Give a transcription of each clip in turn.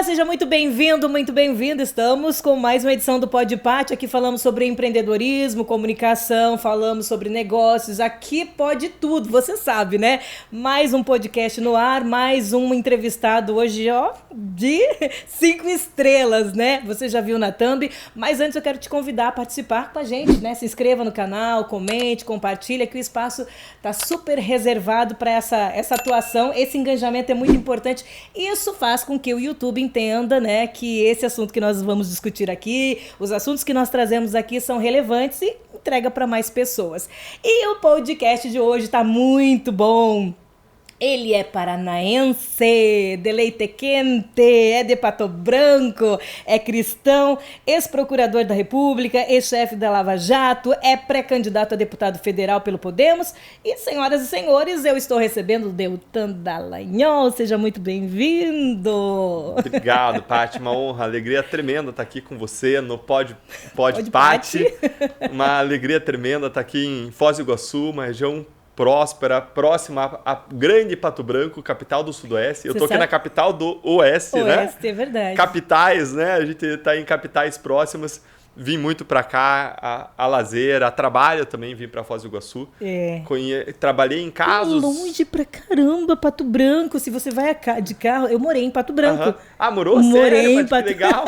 seja muito bem-vindo, muito bem-vinda. Estamos com mais uma edição do Pod Pati. Aqui falamos sobre empreendedorismo, comunicação, falamos sobre negócios. Aqui pode tudo, você sabe, né? Mais um podcast no ar, mais um entrevistado hoje, ó, de 5 estrelas, né? Você já viu na thumb, mas antes eu quero te convidar a participar com a gente, né? Se inscreva no canal, comente, compartilha, que o espaço tá super reservado para essa atuação. Esse engajamento é muito importante. Isso faz com que o YouTube entenda, né, que esse assunto que nós vamos discutir aqui, os assuntos que nós trazemos aqui são relevantes e entrega para mais pessoas. E o podcast de hoje está muito bom. Ele é paranaense, de leite quente, é de Pato Branco, é cristão, ex-procurador da República, ex-chefe da Lava Jato, é pré-candidato a deputado federal pelo Podemos. E, senhoras e senhores, eu estou recebendo o Deltan Dallagnol. Seja muito bem-vindo. Obrigado, Pati. Uma honra, alegria tremenda estar aqui com você no Pod Pati. Uma alegria tremenda estar aqui em Foz do Iguaçu, uma região próspera, próxima a grande Pato Branco, capital do Sudoeste. Eu estou aqui na capital do Oeste, né? Oeste, é verdade. Capitais, né? A gente está em capitais próximas. Vim muito para cá, a lazer, a trabalho também, vim para Foz do Iguaçu. É. Trabalhei em casos... Longe pra caramba, Pato Branco. Se você vai de carro... Eu morei em Pato Branco. Uhum. Ah, morou? Morei Sério? em Pato... Que legal.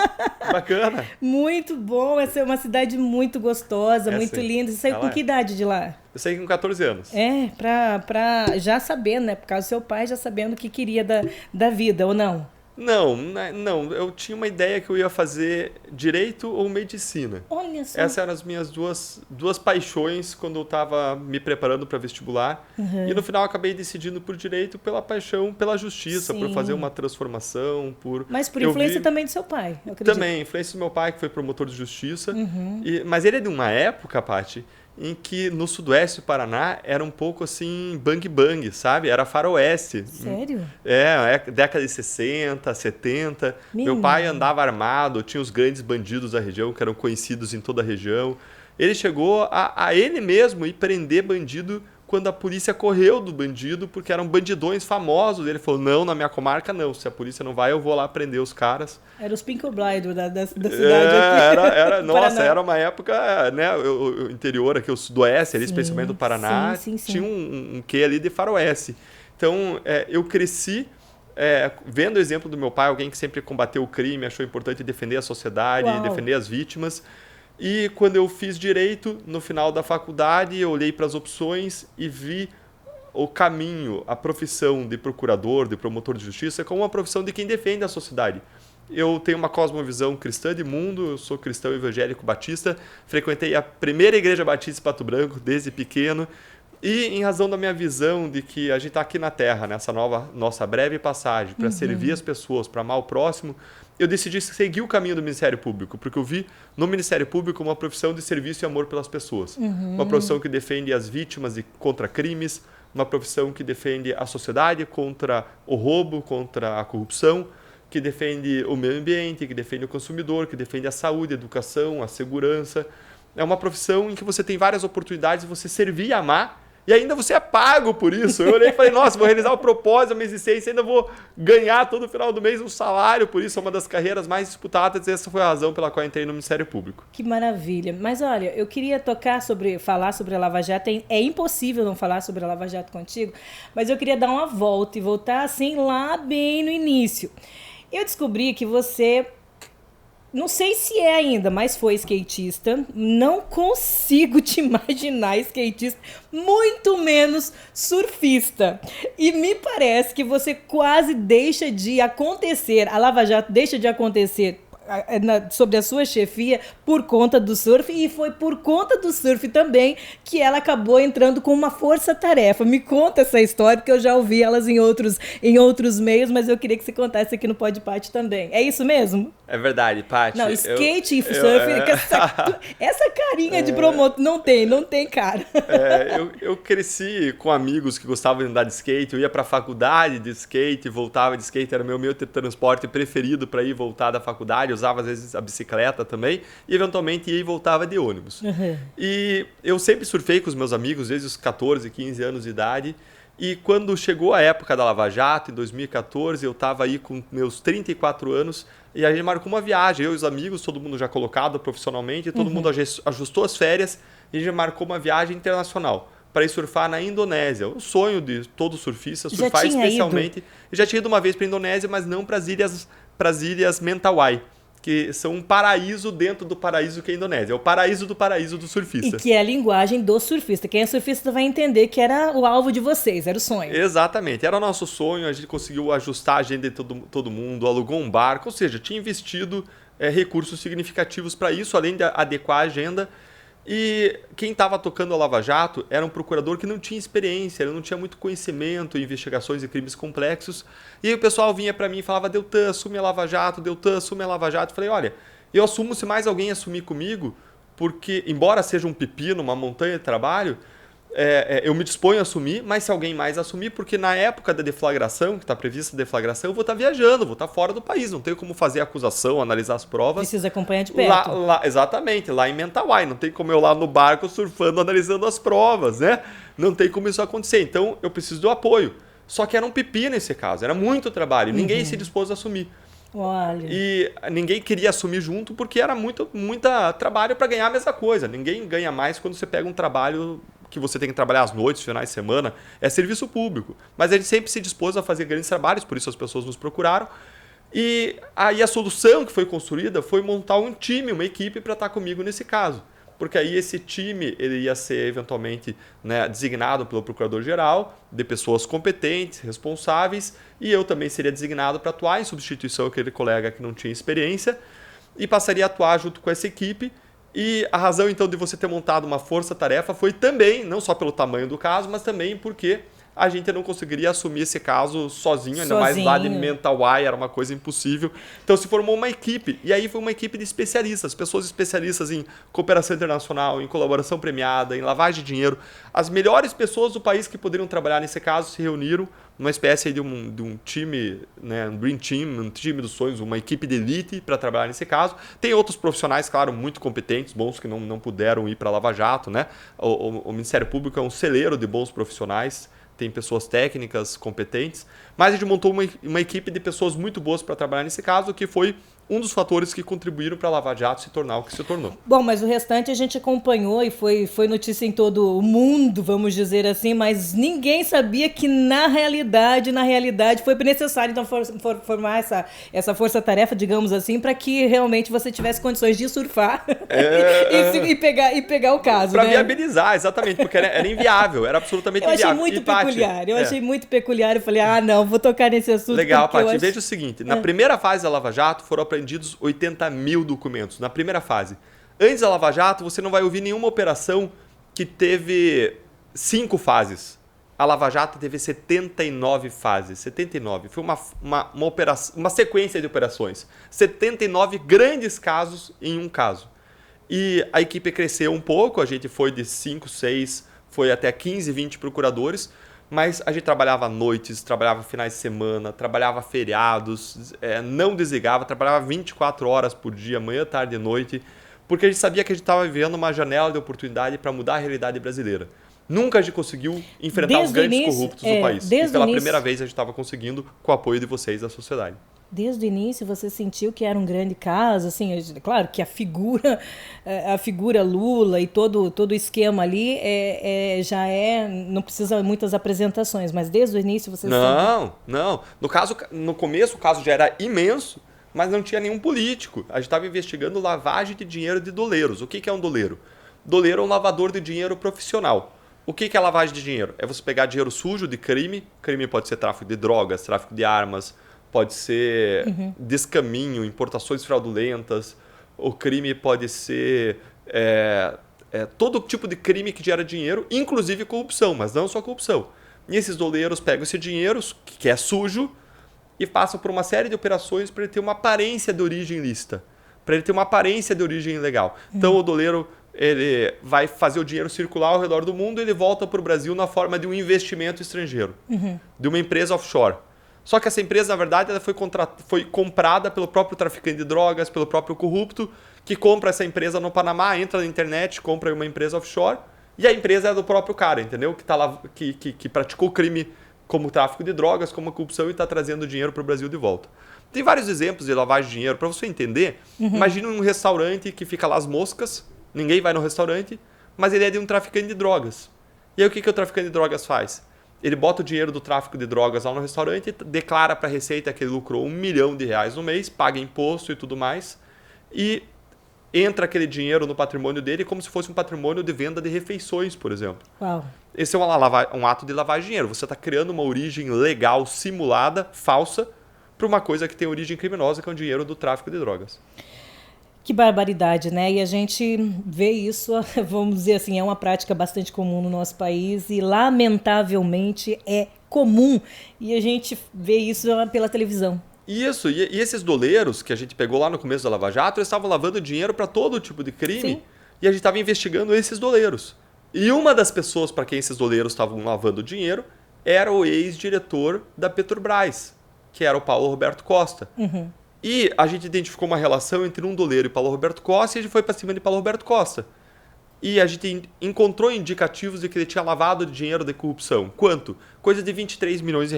Bacana. Muito bom. Essa é uma cidade muito gostosa, muito linda. Você saiu com que idade de lá? Eu saí com 14 anos. É, pra já sabendo, né? Por causa do seu pai, já sabendo o que queria da vida, ou não? Não, eu tinha uma ideia que eu ia fazer direito ou medicina. Olha só. Essas eram as minhas duas paixões quando eu estava me preparando para vestibular. Uhum. E no final eu acabei decidindo por direito pela paixão, pela justiça, por fazer uma transformação, Mas por influência também do seu pai, eu acredito. Também, influência do meu pai, que foi promotor de justiça. Uhum. Mas ele é de uma época, Pati, em que no sudoeste do Paraná era um pouco assim bang, sabe? Era faroeste. Sério? É década de 60, 70. Meu pai andava armado, tinha os grandes bandidos da região, que eram conhecidos em toda a região. Ele chegou a ele mesmo ir prender bandido quando a polícia correu do bandido, porque eram bandidões famosos. Ele falou, não, na minha comarca não, se a polícia não vai, eu vou lá prender os caras. Era os Pink Blinder da cidade aqui. Nossa, era uma época, né, o interior aqui, o sudoeste, ali, especialmente do Paraná, tinha um quê ali de faroeste. Então, eu cresci vendo o exemplo do meu pai, alguém que sempre combateu o crime, achou importante defender a sociedade, defender as vítimas. E quando eu fiz direito, no final da faculdade, eu olhei para as opções e vi o caminho, a profissão de procurador, de promotor de justiça, como uma profissão de quem defende a sociedade. Eu tenho uma cosmovisão cristã de mundo, eu sou cristão evangélico batista, frequentei a primeira igreja batista de Pato Branco desde pequeno, e em razão da minha visão de que a gente está aqui na Terra, nessa nossa breve passagem, para servir as pessoas, para amar o próximo, eu decidi seguir o caminho do Ministério Público, porque eu vi no Ministério Público uma profissão de serviço e amor pelas pessoas. Uma profissão que defende as vítimas contra crimes, uma profissão que defende a sociedade contra o roubo, contra a corrupção, que defende o meio ambiente, que defende o consumidor, que defende a saúde, a educação, a segurança. É uma profissão em que você tem várias oportunidades de você servir e amar, e ainda você é pago por isso. Eu olhei e falei, nossa, vou realizar o propósito da minha existência, ainda vou ganhar todo final do mês um salário por isso. É uma das carreiras mais disputadas e essa foi a razão pela qual eu entrei no Ministério Público. Que maravilha. Mas olha, eu queria falar sobre a Lava Jato. É impossível não falar sobre a Lava Jato contigo, mas eu queria dar uma volta e voltar assim lá bem no início. Eu descobri que você... Não sei se é ainda, mas foi skatista. Não consigo te imaginar skatista, muito menos surfista. E me parece que você quase deixa de acontecer, a Lava Jato deixa de acontecer sobre a sua chefia por conta do surf, e foi por conta do surf também que ela acabou entrando com uma força-tarefa. Me conta essa história, porque eu já ouvi elas em outros meios, mas eu queria que você contasse aqui no Pod Pati também. É isso mesmo? É verdade, Pati. Não, skate e surf, essa carinha de promotor, não tem cara. Eu cresci com amigos que gostavam de andar de skate, eu ia pra faculdade de skate, voltava de skate, era meu meio de transporte preferido para ir e voltar da faculdade, usava às vezes a bicicleta também, e eventualmente ia e voltava de ônibus. E eu sempre surfei com os meus amigos desde os 14, 15 anos de idade, E quando chegou a época da Lava Jato, em 2014, eu estava aí com meus 34 anos e a gente marcou uma viagem, eu e os amigos, todo mundo já colocado profissionalmente, todo mundo ajustou as férias e a gente marcou uma viagem internacional para ir surfar na Indonésia. O sonho de todo surfista, surfar especialmente. Eu já tinha ido uma vez para a Indonésia, mas não para as ilhas Mentawai, que são um paraíso dentro do paraíso que é a Indonésia. É o paraíso do surfista. E que é a linguagem do surfista. Quem é surfista vai entender que era o alvo de vocês, era o sonho. Exatamente. Era o nosso sonho, a gente conseguiu ajustar a agenda de todo mundo, alugou um barco, ou seja, tinha investido recursos significativos para isso, além de adequar a agenda. E quem estava tocando a Lava Jato era um procurador que não tinha experiência, ele não tinha muito conhecimento em investigações de crimes complexos. E aí o pessoal vinha para mim e falava, Deltan, assume a Lava Jato, Deltan, assume a Lava Jato. Eu falei, olha, eu assumo se mais alguém assumir comigo, porque, embora seja um pepino, uma montanha de trabalho, eu me disponho a assumir, mas se alguém mais assumir, porque na época da deflagração, que está prevista a deflagração, eu vou estar viajando, vou estar fora do país, não tenho como fazer acusação, analisar as provas. Precisa acompanhar de perto. Exatamente, lá em Mentawai, não tem como eu lá no barco surfando, analisando as provas, né? Não tem como isso acontecer, então eu preciso do apoio. Só que era um pepino nesse caso, era muito trabalho, ninguém se dispôs a assumir. Olha. E ninguém queria assumir junto porque era muito trabalho para ganhar a mesma coisa. Ninguém ganha mais quando você pega um trabalho que você tem que trabalhar às noites, finais de semana. É serviço público. Mas a gente sempre se dispôs a fazer grandes trabalhos, por isso as pessoas nos procuraram. E aí a solução que foi construída foi montar um time, uma equipe para estar comigo nesse caso. Porque aí esse time ele ia ser eventualmente, né, designado pelo procurador-geral, de pessoas competentes, responsáveis, e eu também seria designado para atuar em substituição àquele colega que não tinha experiência, e passaria a atuar junto com essa equipe. E a razão então de você ter montado uma força-tarefa foi também, não só pelo tamanho do caso, mas também porque a gente não conseguiria assumir esse caso sozinho, ainda mais lá de Mentawai, era uma coisa impossível. Então se formou uma equipe, e aí foi uma equipe de especialistas, pessoas especialistas em cooperação internacional, em colaboração premiada, em lavagem de dinheiro. As melhores pessoas do país que poderiam trabalhar nesse caso se reuniram numa espécie de um time, né, um Dream Team, um time dos sonhos, uma equipe de elite para trabalhar nesse caso. Tem outros profissionais, claro, muito competentes, bons que não puderam ir para a Lava Jato, né? O Ministério Público é um celeiro de bons profissionais, tem pessoas técnicas competentes, mas a gente montou uma equipe de pessoas muito boas para trabalhar nesse caso, que foi um dos fatores que contribuíram para a Lava Jato se tornar o que se tornou. Bom, mas o restante a gente acompanhou e foi notícia em todo o mundo, vamos dizer assim, mas ninguém sabia que na realidade foi necessário então formar essa força-tarefa, digamos assim, para que realmente você tivesse condições de surfar e pegar o caso. Para né? viabilizar, exatamente, porque era inviável, era absolutamente inviável. Achei muito peculiar, eu falei, não, vou tocar nesse assunto. Legal, Paty, veja o seguinte, na primeira fase da Lava Jato foram apreendidos 80 mil documentos, na primeira fase. Antes da Lava Jato, você não vai ouvir nenhuma operação que teve 5 fases. A Lava Jato teve 79 fases, 79. Foi uma sequência de operações. 79 grandes casos em um caso. E a equipe cresceu um pouco, a gente foi de 5, 6, foi até 15, 20 procuradores, mas a gente trabalhava noites, trabalhava finais de semana, trabalhava feriados, não desligava, trabalhava 24 horas por dia, manhã, tarde e noite, porque a gente sabia que a gente estava vivendo uma janela de oportunidade para mudar a realidade brasileira. Nunca a gente conseguiu enfrentar os grandes corruptos do país. E pela primeira vez a gente estava conseguindo com o apoio de vocês da sociedade. Desde o início você sentiu que era um grande caso, assim, claro que a figura Lula e todo o esquema ali não precisa muitas apresentações, mas desde o início você Não. No começo o caso já era imenso, mas não tinha nenhum político. A gente estava investigando lavagem de dinheiro de doleiros. O que é um doleiro? Doleiro é um lavador de dinheiro profissional. O que é lavagem de dinheiro? É você pegar dinheiro sujo de crime. Crime pode ser tráfico de drogas, tráfico de armas, pode ser descaminho, importações fraudulentas. O crime pode ser todo tipo de crime que gera dinheiro, inclusive corrupção, mas não só corrupção. E esses doleiros pegam esse dinheiro, que é sujo, e passam por uma série de operações para ele ter uma aparência de origem lícita, para ele ter uma aparência de origem ilegal. Então o doleiro ele vai fazer o dinheiro circular ao redor do mundo e ele volta para o Brasil na forma de um investimento estrangeiro, de uma empresa offshore. Só que essa empresa, na verdade, ela foi comprada pelo próprio traficante de drogas, pelo próprio corrupto, que compra essa empresa no Panamá, entra na internet, compra uma empresa offshore E a empresa é do próprio cara, entendeu? Que, tá lá, que praticou crime como tráfico de drogas, como a corrupção e está trazendo dinheiro para o Brasil de volta. Tem vários exemplos de lavagem de dinheiro. Para você entender, imagine um restaurante que fica lá as moscas, ninguém vai no restaurante, mas ele é de um traficante de drogas. E aí o que o traficante de drogas faz? Ele bota o dinheiro do tráfico de drogas lá no restaurante, declara para a Receita que ele lucrou R$1 milhão no mês, paga imposto e tudo mais, e entra aquele dinheiro no patrimônio dele como se fosse um patrimônio de venda de refeições, por exemplo. Uau. Esse é um ato de lavagem de dinheiro. Você está criando uma origem legal, simulada, falsa, para uma coisa que tem origem criminosa, que é o dinheiro do tráfico de drogas. Que barbaridade, né? E a gente vê isso, vamos dizer assim, é uma prática bastante comum no nosso país e, lamentavelmente, é comum. E a gente vê isso pela televisão. Isso, e esses doleiros que a gente pegou lá no começo da Lava Jato, eles estavam lavando dinheiro para todo tipo de crime. Sim. E a gente estava investigando esses doleiros. E uma das pessoas para quem esses doleiros estavam lavando dinheiro era o ex-diretor da Petrobras, que era o Paulo Roberto Costa. E a gente identificou uma relação entre um doleiro e Paulo Roberto Costa e a gente foi para cima de Paulo Roberto Costa. E a gente encontrou indicativos de que ele tinha lavado dinheiro de corrupção. Quanto? Coisa de R$23 milhões.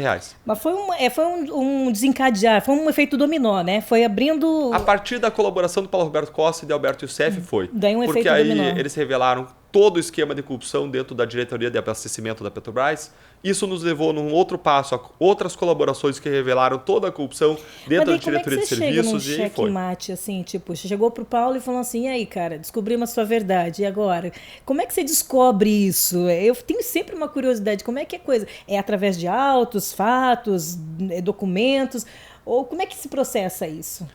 Mas foi um desencadear, foi um efeito dominó, né? Foi abrindo... A partir da colaboração do Paulo Roberto Costa e de Alberto Youssef foi. Daí um porque efeito aí dominó. Eles revelaram todo o esquema de corrupção dentro da diretoria de abastecimento da Petrobras. Isso nos levou num outro passo a outras colaborações que revelaram toda a corrupção dentro da diretoria de serviços. Chega num checkmate, assim, tipo, você chegou pro Paulo e falou assim, e aí, cara, descobrimos a sua verdade, e agora? Como é que você descobre isso? Eu tenho sempre uma curiosidade, como é que é coisa? É através de autos, fatos, documentos, ou como é que se processa isso?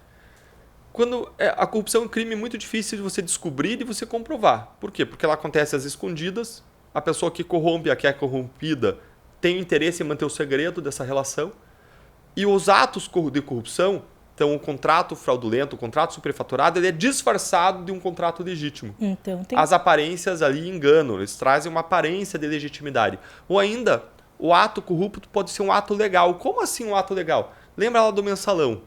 A corrupção é um crime muito difícil de você descobrir e de você comprovar. Por quê? Porque ela acontece às escondidas, a pessoa que corrompe, a que é corrompida, tem interesse em manter o segredo dessa relação. E os atos de corrupção, então o contrato fraudulento, o contrato superfaturado, ele é disfarçado de um contrato legítimo. Então, As aparências ali enganam, eles trazem uma aparência de legitimidade. Ou ainda, o ato corrupto pode ser um ato legal. Como assim um ato legal? Lembra lá do mensalão?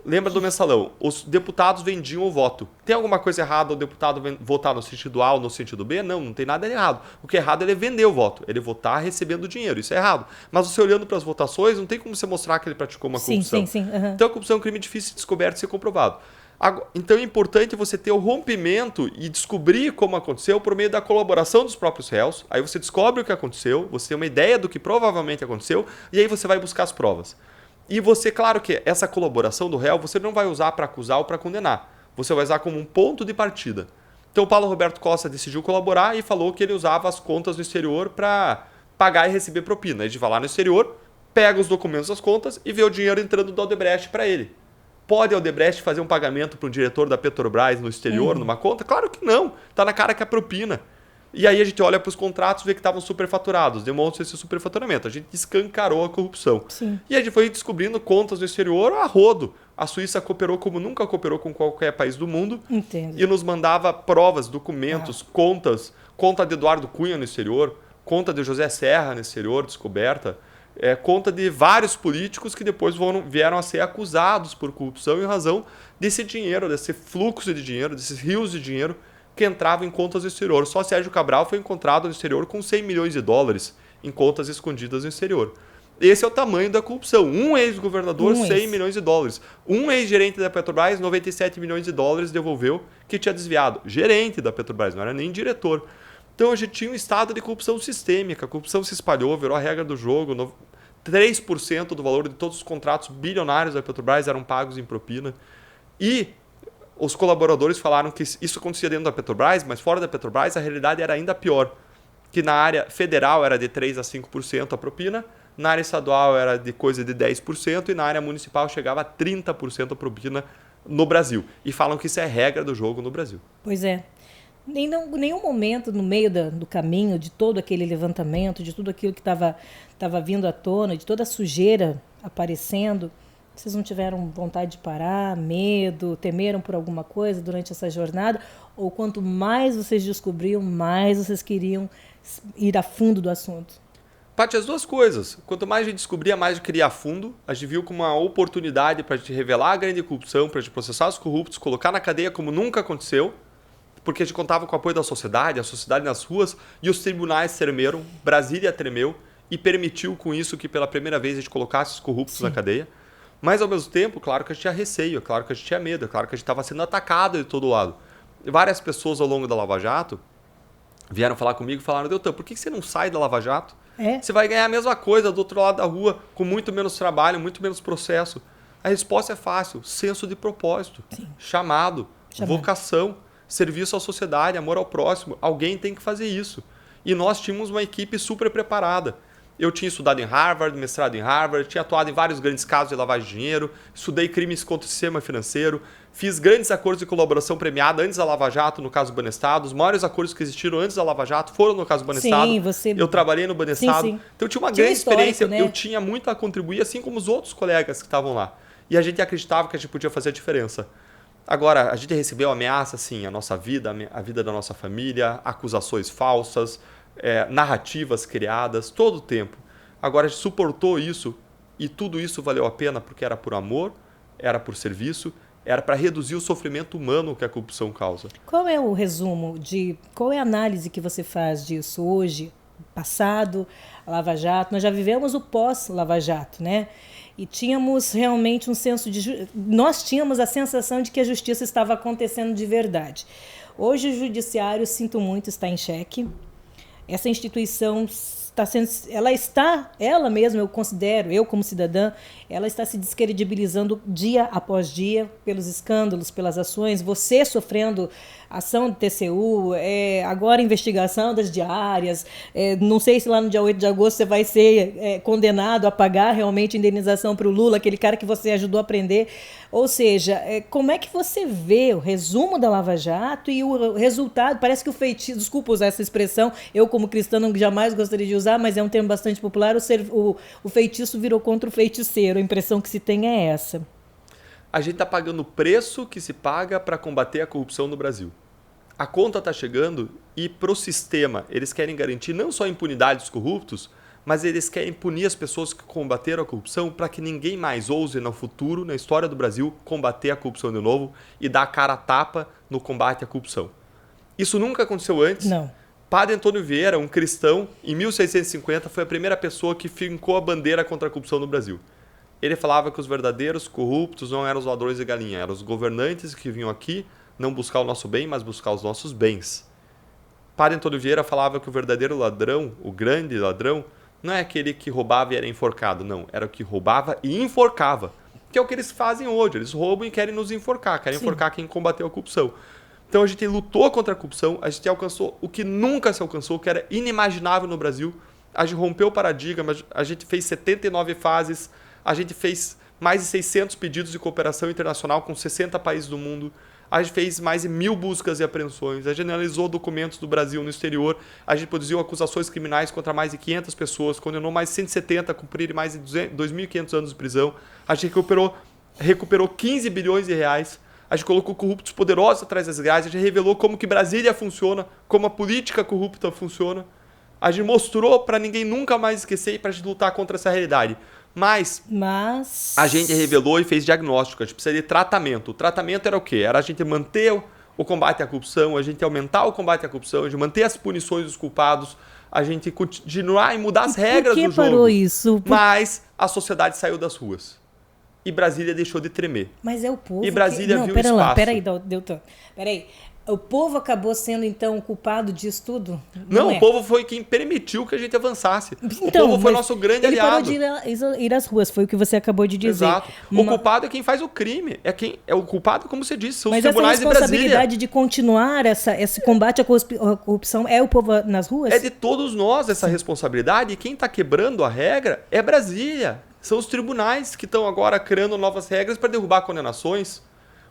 Lembra do mensalão? Os deputados vendiam o voto. Tem alguma coisa errada o deputado votar no sentido A ou no sentido B? Não, não tem nada errado. O que é errado é ele vender o voto. Ele votar recebendo dinheiro. Isso é errado. Mas você olhando para as votações, não tem como você mostrar que ele praticou uma corrupção. Sim. Então a corrupção é um crime difícil de descoberto e ser comprovado. Então é importante você ter o rompimento e descobrir como aconteceu por meio da colaboração dos próprios réus. Aí você descobre o que aconteceu, você tem uma ideia do que provavelmente aconteceu e aí você vai buscar as provas. E você, claro que essa colaboração do réu, você não vai usar para acusar ou para condenar. Você vai usar como um ponto de partida. Então o Paulo Roberto Costa decidiu colaborar e falou que ele usava as contas no exterior para pagar e receber propina. A gente vai lá no exterior, pega os documentos das contas e vê o dinheiro entrando do Odebrecht para ele. Pode a Odebrecht fazer um pagamento para um diretor da Petrobras no exterior, numa conta? Claro que não. Está na cara que é propina. E aí a gente olha para os contratos e vê que estavam superfaturados. Demonstra esse superfaturamento. A gente escancarou a corrupção. Sim. E a gente foi descobrindo contas no exterior a rodo. A Suíça cooperou como nunca cooperou com qualquer país do mundo. Entendo. E nos mandava provas, documentos, contas. Conta de Eduardo Cunha no exterior. Conta de José Serra no exterior, descoberta. Conta de vários políticos que depois vieram a ser acusados por corrupção em razão desse dinheiro, desse fluxo de dinheiro, desses rios de dinheiro que entravam em contas no exterior. Só Sérgio Cabral foi encontrado no exterior com $100 milhões em contas escondidas no exterior. Esse é o tamanho da corrupção. Um ex-governador, $100 milhões. Um ex-gerente da Petrobras, $97 milhões devolveu que tinha desviado. Gerente da Petrobras, não era nem diretor. Então a gente tinha um estado de corrupção sistêmica. A corrupção se espalhou, virou a regra do jogo. 3% do valor de todos os contratos bilionários da Petrobras eram pagos em propina. E os colaboradores falaram que isso acontecia dentro da Petrobras, mas fora da Petrobras a realidade era ainda pior. Que na área federal era de 3% a 5% a propina, na área estadual era de coisa de 10% e na área municipal chegava a 30% a propina no Brasil. E falam que isso é regra do jogo no Brasil. Pois é. Em nenhum momento no meio do caminho de todo aquele levantamento, de tudo aquilo que estava vindo à tona, de toda a sujeira aparecendo, vocês não tiveram vontade de parar, medo, temeram por alguma coisa durante essa jornada? Ou quanto mais vocês descobriam, mais vocês queriam ir a fundo do assunto? Paty, as duas coisas. Quanto mais a gente descobria, mais a gente queria a fundo. A gente viu como uma oportunidade para a gente revelar a grande corrupção, para a gente processar os corruptos, colocar na cadeia como nunca aconteceu. porque a gente contava com o apoio da sociedade, a sociedade nas ruas, e os tribunais tremeram, Brasília tremeu, e permitiu com isso que pela primeira vez a gente colocasse os corruptos na cadeia. Mas ao mesmo tempo, claro que a gente tinha receio, claro que a gente tinha medo, claro que a gente estava sendo atacado de todo lado. E várias pessoas ao longo da Lava Jato vieram falar comigo e falaram: Deltan, por que você não sai da Lava Jato? Você vai ganhar a mesma coisa do outro lado da rua, com muito menos trabalho, muito menos processo. A resposta é fácil: senso de propósito, chamado, vocação, serviço à sociedade, amor ao próximo. Alguém tem que fazer isso. E nós tínhamos uma equipe super preparada. Eu tinha estudado em Harvard, mestrado em Harvard, tinha atuado em vários grandes casos de lavagem de dinheiro, estudei crimes contra o sistema financeiro, fiz grandes acordos de colaboração premiada antes da Lava Jato, no caso do Banestado. Os maiores acordos que existiram antes da Lava Jato foram no caso do Banestado. Eu trabalhei no Banestado. Então eu tinha uma grande experiência, né? Eu tinha muito a contribuir, assim como os outros colegas que estavam lá. E a gente acreditava que a gente podia fazer a diferença. Agora, a gente recebeu ameaça, sim, a nossa vida, a vida da nossa família, acusações falsas, narrativas criadas, todo o tempo. Agora, a gente suportou isso e tudo isso valeu a pena porque era por amor, era por serviço, era para reduzir o sofrimento humano que a corrupção causa. Qual é o resumo qual é a análise que você faz disso hoje, passado, a Lava Jato? Nós já vivemos o pós-Lava Jato, né? E tínhamos realmente um senso de... Nós tínhamos a sensação de que a justiça estava acontecendo de verdade. Hoje o judiciário, sinto muito, está em xeque. Essa instituição ela mesma, eu considero, eu como cidadã, ela está se descredibilizando dia após dia pelos escândalos, pelas ações, você sofrendo ação do TCU, agora investigação das diárias, não sei se lá no dia 8 de agosto você vai ser condenado a pagar realmente indenização para o Lula, aquele cara que você ajudou a prender. Ou seja, como é que você vê o resumo da Lava Jato e o resultado? Parece que o feitiço, desculpa usar essa expressão, eu como cristã jamais gostaria de usar, mas é um termo bastante popular, o feitiço virou contra o feiticeiro, a impressão que se tem é essa. A gente está pagando o preço que se paga para combater a corrupção no Brasil. A conta está chegando e para o sistema eles querem garantir não só a impunidade dos corruptos, mas eles querem punir as pessoas que combateram a corrupção para que ninguém mais ouse no futuro, na história do Brasil, combater a corrupção de novo e dar a cara a tapa no combate à corrupção. Isso nunca aconteceu antes. Não. Padre Antônio Vieira, um cristão, em 1650 foi a primeira pessoa que fincou a bandeira contra a corrupção no Brasil. Ele falava que os verdadeiros corruptos não eram os ladrões de galinha, eram os governantes que vinham aqui não buscar o nosso bem, mas buscar os nossos bens. Padre Antônio Vieira falava que o verdadeiro ladrão, o grande ladrão, não é aquele que roubava e era enforcado, não. Era o que roubava e enforcava. Que é o que eles fazem hoje. Eles roubam e querem nos enforcar. Querem enforcar quem combateu a corrupção. Então a gente lutou contra a corrupção. A gente alcançou o que nunca se alcançou, que era inimaginável no Brasil. A gente rompeu o paradigma. A gente fez 79 fases. A gente fez mais de 600 pedidos de cooperação internacional com 60 países do mundo. A gente fez mais de 1.000 buscas e apreensões. A gente analisou documentos do Brasil no exterior. A gente produziu acusações criminais contra mais de 500 pessoas. Condenou mais de 170 a cumprir mais de 2.500 anos de prisão. A gente recuperou 15 bilhões de reais. A gente colocou corruptos poderosos atrás das grades. A gente revelou como que Brasília funciona, como a política corrupta funciona. A gente mostrou para ninguém nunca mais esquecer e para a gente lutar contra essa realidade. Mas a gente revelou e fez diagnóstico. A gente precisa de tratamento. O tratamento era o quê? Era a gente manter o combate à corrupção, a gente aumentar o combate à corrupção, a gente manter as punições dos culpados, a gente continuar e mudar as regras do jogo. Por que parou isso? Mas a sociedade saiu das ruas. E Brasília deixou de tremer. Mas é o povo e Brasília viu espaço. Peraí, Deltan. Peraí. O povo acabou sendo, então, o culpado disso tudo? Não, o povo foi quem permitiu que a gente avançasse. Então, o povo foi nosso grande aliado. Ele parou de ir às ruas, foi o que você acabou de dizer. Exato. O culpado é quem faz o crime. É o culpado, como você disse, são os tribunais de Brasília. Mas essa responsabilidade de continuar esse combate à corrupção é o povo nas ruas? É de todos nós essa responsabilidade. E quem está quebrando a regra é Brasília. São os tribunais que estão agora criando novas regras para derrubar condenações.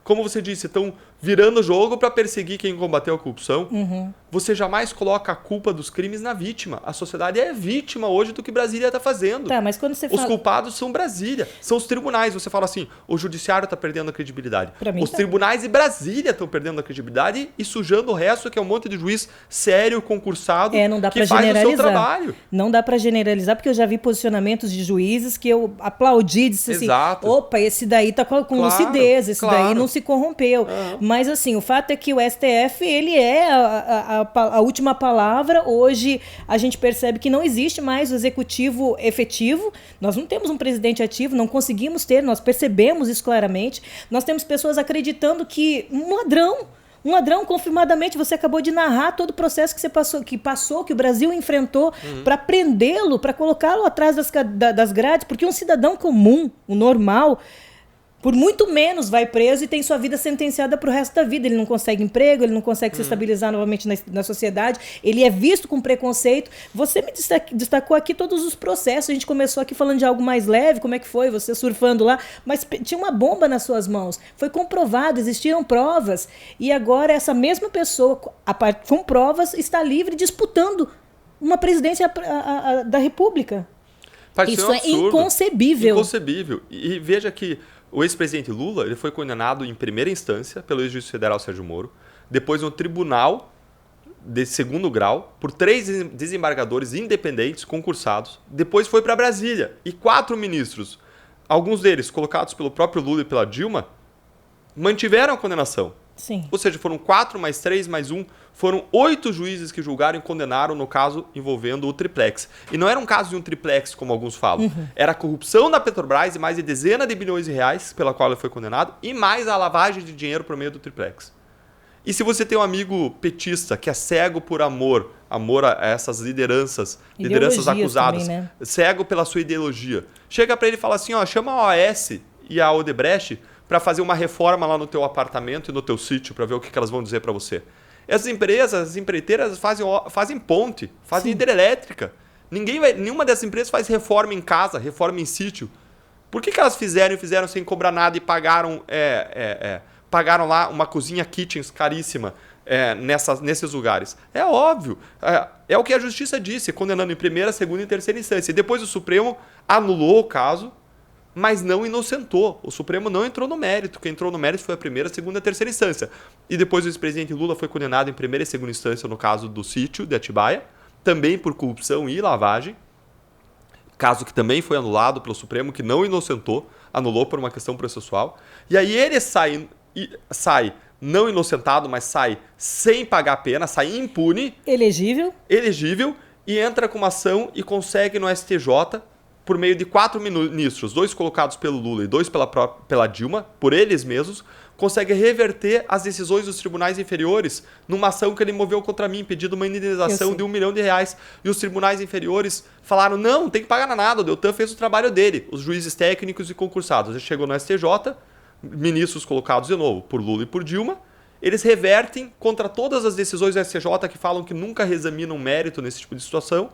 Como você disse, estão virando o jogo para perseguir quem combateu a corrupção. Uhum. Você jamais coloca a culpa dos crimes na vítima. A sociedade é vítima hoje do que Brasília está fazendo. Tá, mas quando você Os culpados são Brasília, são os tribunais. Você fala assim, o judiciário está perdendo a credibilidade. Os tribunais de Brasília estão perdendo a credibilidade e sujando o resto, que é um monte de juiz sério, concursado, não dá que pra faz o seu trabalho. Não dá para generalizar, porque eu já vi posicionamentos de juízes que eu aplaudi, disse assim, opa, esse daí tá com lucidez, esse daí não se corrompeu. Mas, assim, o fato é que o STF, ele é a última palavra. Hoje, a gente percebe que não existe mais o executivo efetivo. Nós não temos um presidente ativo, não conseguimos ter, nós percebemos isso claramente. Nós temos pessoas acreditando que um ladrão, confirmadamente, você acabou de narrar todo o processo que o Brasil enfrentou para prendê-lo, para colocá-lo atrás das grades, porque um cidadão comum, o normal, por muito menos vai preso e tem sua vida sentenciada para o resto da vida. Ele não consegue emprego, ele não consegue se estabilizar novamente na sociedade, ele é visto com preconceito. Você me destacou aqui todos os processos, a gente começou aqui falando de algo mais leve, como é que foi, você surfando lá, mas tinha uma bomba nas suas mãos, foi comprovado, existiram provas, e agora essa mesma pessoa, com provas, está livre disputando uma presidência da República. Isso é inconcebível. Inconcebível. E veja que o ex-presidente Lula, ele foi condenado em primeira instância pelo ex-juiz federal Sérgio Moro, depois no tribunal de segundo grau, por 3 desembargadores independentes concursados, depois foi para Brasília. E 4 ministros, alguns deles colocados pelo próprio Lula e pela Dilma, mantiveram a condenação. Sim. Ou seja, foram 4 mais 3 mais 1, foram 8 juízes que julgaram e condenaram no caso envolvendo o triplex. E não era um caso de um triplex, como alguns falam. Era a corrupção da Petrobras e mais de dezenas de bilhões de reais pela qual ele foi condenado, e mais a lavagem de dinheiro por meio do triplex. E se você tem um amigo petista que é cego por amor a essas lideranças acusadas, também, né? Cego pela sua ideologia, chega para ele e fala assim, chama a OAS e a Odebrecht para fazer uma reforma lá no teu apartamento e no teu sítio, para ver o que elas vão dizer para você. Essas empresas, as empreiteiras fazem ponte, fazem hidrelétrica. Nenhuma dessas empresas faz reforma em casa, reforma em sítio. Por que elas fizeram sem cobrar nada e pagaram lá uma cozinha kitchens caríssima nesses lugares? É óbvio. É o que a justiça disse, condenando em primeira, segunda e terceira instância. E depois o Supremo anulou o caso, mas não inocentou. O Supremo não entrou no mérito. Quem entrou no mérito foi a primeira, segunda e terceira instância. E depois o ex-presidente Lula foi condenado em primeira e segunda instância no caso do sítio de Atibaia, também por corrupção e lavagem. Caso que também foi anulado pelo Supremo, que não inocentou, anulou por uma questão processual. E aí ele sai não inocentado, mas sai sem pagar pena, sai impune. Elegível, e entra com uma ação e consegue no STJ, por meio de 4 ministros, 2 colocados pelo Lula e 2 pela Dilma, por eles mesmos, consegue reverter as decisões dos tribunais inferiores numa ação que ele moveu contra mim, pedindo uma indenização de R$1 milhão. E os tribunais inferiores falaram, não tem que pagar nada, o Deltan fez o trabalho dele. Os juízes técnicos e concursados. Ele chegou no STJ, ministros colocados de novo por Lula e por Dilma, eles revertem contra todas as decisões do STJ que falam que nunca reexaminam mérito nesse tipo de situação,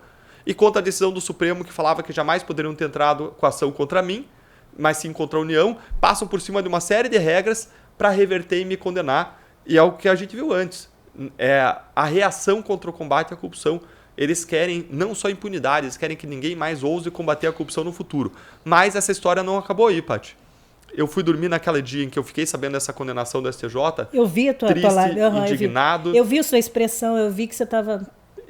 e contra a decisão do Supremo que falava que jamais poderiam ter entrado com ação contra mim, mas sim contra a União, passam por cima de uma série de regras para reverter e me condenar. E é o que a gente viu antes. É a reação contra o combate à corrupção. Eles querem não só impunidade, eles querem que ninguém mais ouse combater a corrupção no futuro. Mas essa história não acabou aí, Paty. Eu fui dormir naquele dia em que eu fiquei sabendo dessa condenação do STJ. Eu vi a tua live. Indignado. Eu vi a sua expressão, eu vi que você estava...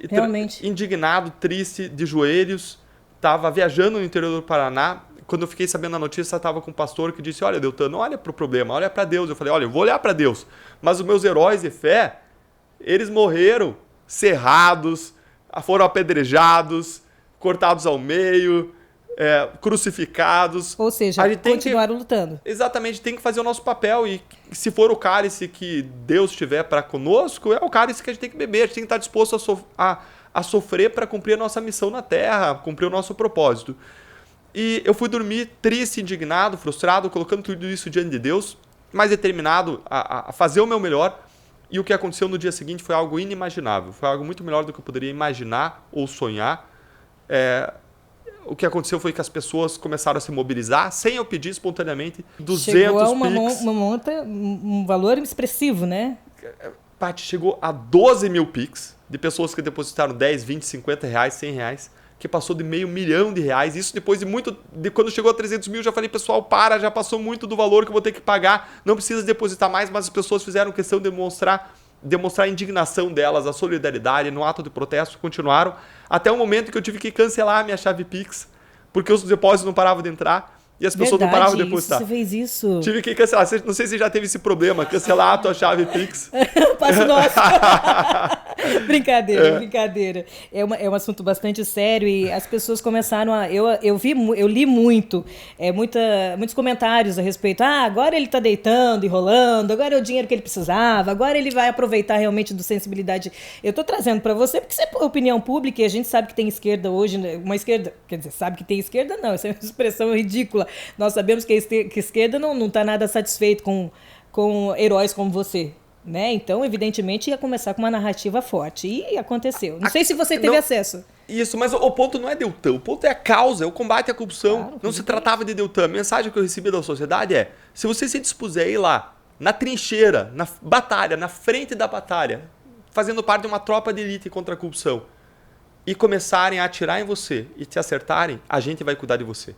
Realmente. Indignado, triste, de joelhos, estava viajando no interior do Paraná. Quando eu fiquei sabendo a notícia, estava com um pastor que disse, olha, Deltan, não olha para o problema, olha para Deus. Eu falei, olha, eu vou olhar para Deus, mas os meus heróis de fé, eles morreram cerrados, foram apedrejados, cortados ao meio, crucificados. Ou seja, continuaram lutando. Exatamente, tem que fazer o nosso papel. E se for o cálice que Deus tiver para conosco, é o cálice que a gente tem que beber. A gente tem que estar disposto a sofrer para cumprir a nossa missão na Terra, cumprir o nosso propósito. E eu fui dormir triste, indignado, frustrado, colocando tudo isso diante de Deus, mas determinado a fazer o meu melhor. E o que aconteceu no dia seguinte foi algo inimaginável. Foi algo muito melhor do que eu poderia imaginar ou sonhar. O que aconteceu foi que as pessoas começaram a se mobilizar, sem eu pedir, espontaneamente, 200 chegou a Pix. um valor expressivo, né? Paty, chegou a 12 mil Pix, de pessoas que depositaram 10, 20, 50 reais, 100 reais, que passou de R$500 mil. Isso depois quando chegou a 300 mil, já falei, pessoal, já passou muito do valor que eu vou ter que pagar, não precisa depositar mais, mas as pessoas fizeram questão de demonstrar a indignação delas, a solidariedade no ato de protesto, continuaram, até o momento que eu tive que cancelar a minha chave Pix, porque os depósitos não paravam de entrar. E as pessoas não paravam de depositar. Você fez isso. Tive que cancelar. Não sei se já teve esse problema. Cancelar a tua chave Pix. Passo nosso. Brincadeira. É um assunto bastante sério e as pessoas começaram a... Eu li muitos comentários a respeito. Agora ele está deitando, enrolando, agora é o dinheiro que ele precisava, agora ele vai aproveitar realmente do sensibilidade. Eu estou trazendo para você porque isso é opinião pública e a gente sabe que tem esquerda hoje, uma esquerda... Quer dizer, sabe que tem esquerda? Não, essa é uma expressão ridícula. Nós sabemos que a esquerda não está nada satisfeito com heróis como você. Né? Então, evidentemente, ia começar com uma narrativa forte. E aconteceu. Não sei se você teve acesso. Isso, mas o ponto não é Deltan. O ponto é a causa, é o combate à corrupção. Claro, não se tratava de Deltan. A mensagem que eu recebi da sociedade é: se você se dispuser a ir lá, na trincheira, na batalha, na frente da batalha, fazendo parte de uma tropa de elite contra a corrupção, e começarem a atirar em você e te acertarem, a gente vai cuidar de você.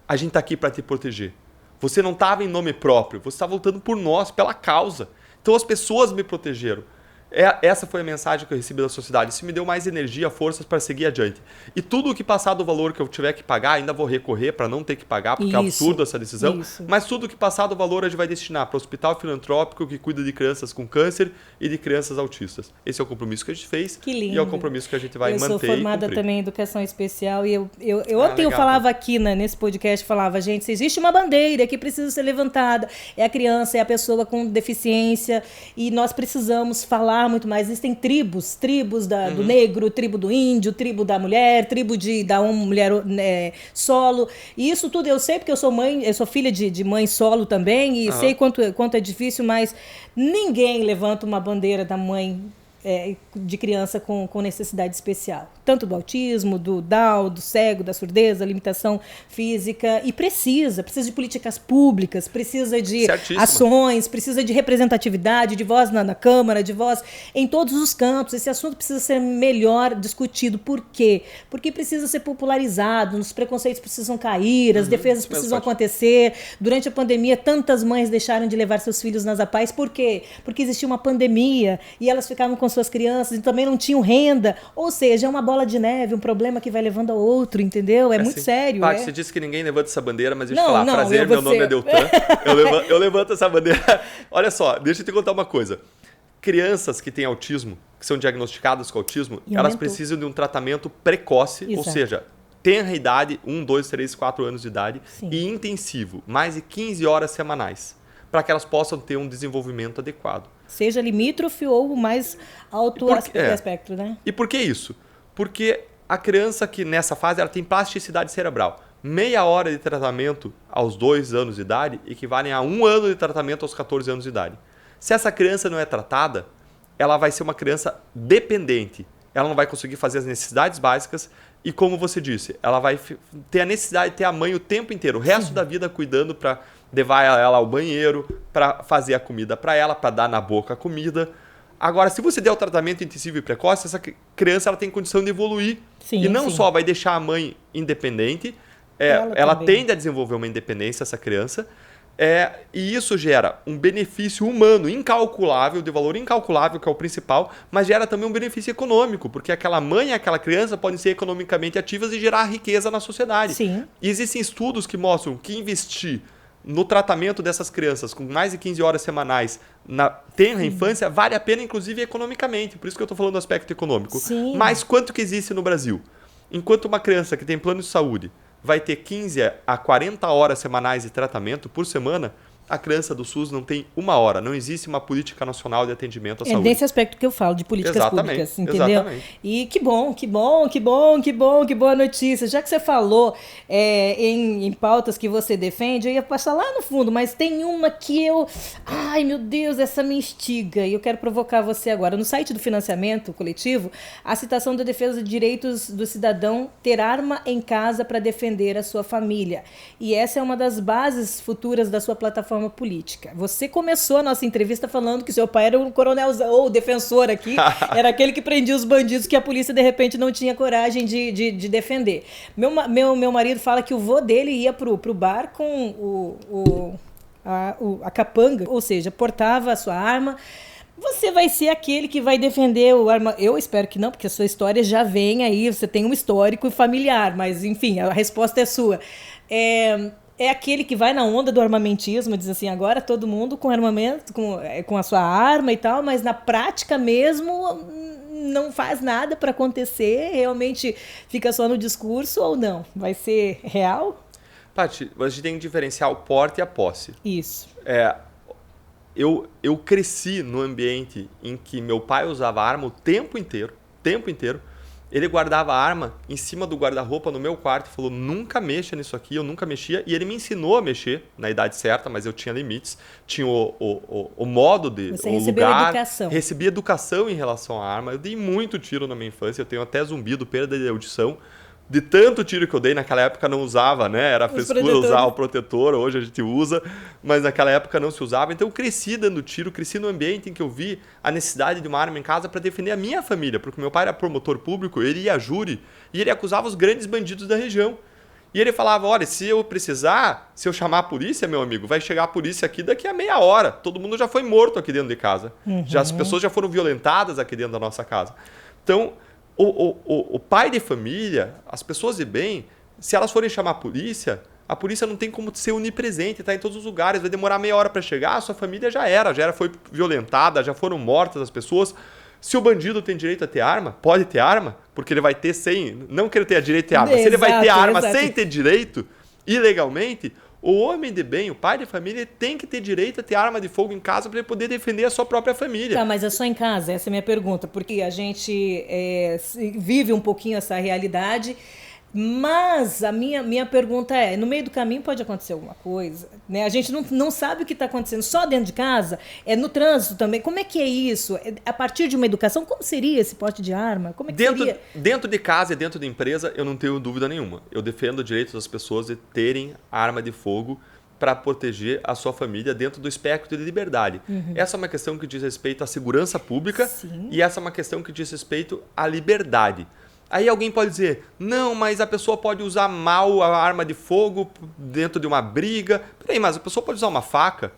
A gente está aqui para te proteger. Você não estava em nome próprio, você estava lutando por nós, pela causa. Então as pessoas me protegeram. Essa foi a mensagem que eu recebi da sociedade. Isso me deu mais energia, forças para seguir adiante. E tudo o que passar do valor que eu tiver que pagar, ainda vou recorrer para não ter que pagar, porque é absurdo essa decisão. Mas tudo o que passar do valor a gente vai destinar para o hospital filantrópico que cuida de crianças com câncer e de crianças autistas. Esse é o compromisso que a gente fez. Que lindo. E é o compromisso que a gente vai manter. Eu sou formada também em educação especial e ontem eu falava aqui nesse podcast, gente, se existe uma bandeira que precisa ser levantada, é a criança, é a pessoa com deficiência e nós precisamos falar muito mais. Existem tribos do negro, tribo do índio, tribo da mulher, tribo da uma mulher solo. E isso tudo eu sei porque eu sou filha de mãe solo também e sei quanto é difícil, mas ninguém levanta uma bandeira da mãe de criança com necessidade especial. Tanto do autismo, do Down, do cego, da surdeza, limitação física. E precisa de políticas públicas, precisa de ações, precisa de representatividade, de voz na Câmara, de voz em todos os campos. Esse assunto precisa ser melhor discutido. Por quê? Porque precisa ser popularizado, os preconceitos precisam cair, as defesas precisam acontecer. Durante a pandemia, tantas mães deixaram de levar seus filhos nas APAES. Por quê? Porque existia uma pandemia e elas ficavam com suas crianças e também não tinham renda. Ou seja, é uma bola de neve, um problema que vai levando ao outro, entendeu? É muito assim, sério. Paty, você disse que ninguém levanta essa bandeira, mas deixa eu te falar. Prazer, meu nome é Deltan. Eu levanto essa bandeira. Olha só, deixa eu te contar uma coisa. Crianças que têm autismo, que são diagnosticadas com autismo, elas precisam de um tratamento precoce, ou seja, tenra idade, 1, 2, 3, 4 anos de idade, e intensivo, mais de 15 horas semanais, para que elas possam ter um desenvolvimento adequado. Seja limítrofe ou o mais alto aspecto, né? E por que isso? Porque a criança que nessa fase ela tem plasticidade cerebral. Meia hora de tratamento aos 2 anos de idade equivalem a 1 ano de tratamento aos 14 anos de idade. Se essa criança não é tratada, ela vai ser uma criança dependente. Ela não vai conseguir fazer as necessidades básicas e, como você disse, ela vai ter a necessidade de ter a mãe o tempo inteiro, o resto da vida cuidando para levar ela ao banheiro, para fazer a comida para ela, para dar na boca a comida. Agora, se você der o tratamento intensivo e precoce, essa criança ela tem condição de evoluir. E não só vai deixar a mãe independente, ela tende a desenvolver uma independência, essa criança, e isso gera um benefício humano incalculável, de valor incalculável, que é o principal, mas gera também um benefício econômico, porque aquela mãe e aquela criança podem ser economicamente ativas e gerar riqueza na sociedade. Sim. E existem estudos que mostram que investir no tratamento dessas crianças com mais de 15 horas semanais na tenra infância vale a pena, inclusive economicamente. Por isso que eu estou falando do aspecto econômico. Sim. Mas quanto que existe no Brasil? Enquanto uma criança que tem plano de saúde vai ter 15 a 40 horas semanais de tratamento por semana, a criança do SUS não tem 1 hora. Não existe uma política nacional de atendimento à saúde. É desse aspecto que eu falo, de políticas públicas, entendeu? Exatamente. E que boa notícia. Já que você falou em pautas que você defende, eu ia passar lá no fundo, mas tem uma que ai, meu Deus, essa me instiga. E eu quero provocar você agora. No site do financiamento coletivo, a citação da defesa de direitos do cidadão ter arma em casa para defender a sua família. E essa é uma das bases futuras da sua plataforma política. Você começou a nossa entrevista falando que seu pai era um coronelzão, ou defensor aqui, era aquele que prendia os bandidos que a polícia de repente não tinha coragem de defender. Meu marido fala que o vô dele ia pro bar com a capanga, ou seja, portava a sua arma. Você vai ser aquele que vai defender o arma. Eu espero que não, porque a sua história já vem aí, você tem um histórico familiar, mas enfim, a resposta é sua. é aquele que vai na onda do armamentismo, diz assim, agora todo mundo com armamento, com a sua arma e tal, mas na prática mesmo não faz nada para acontecer, realmente fica só no discurso ou não? Vai ser real? Paty, a gente tem que diferenciar o porte e a posse. Isso. Eu cresci no ambiente em que meu pai usava arma o tempo inteiro. Ele guardava a arma em cima do guarda-roupa no meu quarto e falou, nunca mexa nisso aqui, eu nunca mexia. E ele me ensinou a mexer na idade certa, mas eu tinha limites. Tinha o modo de... Você o recebeu lugar, educação. Recebi educação em relação à arma. Eu dei muito tiro na minha infância, eu tenho até zumbido, perda de audição. De tanto tiro que eu dei, naquela época não usava, né? Era frescura usar o protetor, hoje a gente usa, mas naquela época não se usava. Então eu cresci dando tiro, cresci no ambiente em que eu vi a necessidade de uma arma em casa para defender a minha família, porque meu pai era promotor público, ele ia a júri e ele acusava os grandes bandidos da região. E ele falava, olha, se eu precisar, se eu chamar a polícia, meu amigo, vai chegar a polícia aqui daqui a meia hora. Todo mundo já foi morto aqui dentro de casa. As pessoas já foram violentadas aqui dentro da nossa casa. Então... O pai de família, as pessoas de bem, se elas forem chamar a polícia não tem como ser onipresente, tá em todos os lugares, vai demorar meia hora para chegar, a sua família já foi violentada, já foram mortas as pessoas. Se o bandido tem direito a ter arma, pode ter arma, porque ele vai ter sem... Não que ele tenha direito a ter arma, se ele vai ter arma sem ter direito, ilegalmente... O homem de bem, o pai de família, tem que ter direito a ter arma de fogo em casa para ele poder defender a sua própria família. Tá, mas é só em casa? Essa é a minha pergunta. Porque a gente vive um pouquinho essa realidade, mas a minha pergunta é, no meio do caminho pode acontecer alguma coisa, né? A gente não sabe o que está acontecendo só dentro de casa, no trânsito também. Como é que é isso? A partir de uma educação, como seria esse porte de arma? Como é que seria? Dentro de casa e dentro de empresa, eu não tenho dúvida nenhuma. Eu defendo o direito das pessoas de terem arma de fogo para proteger a sua família dentro do espectro de liberdade. Essa é uma questão que diz respeito à segurança pública. Sim. E essa é uma questão que diz respeito à liberdade. Aí alguém pode dizer, não, mas a pessoa pode usar mal a arma de fogo dentro de uma briga. Peraí, mas a pessoa pode usar uma faca?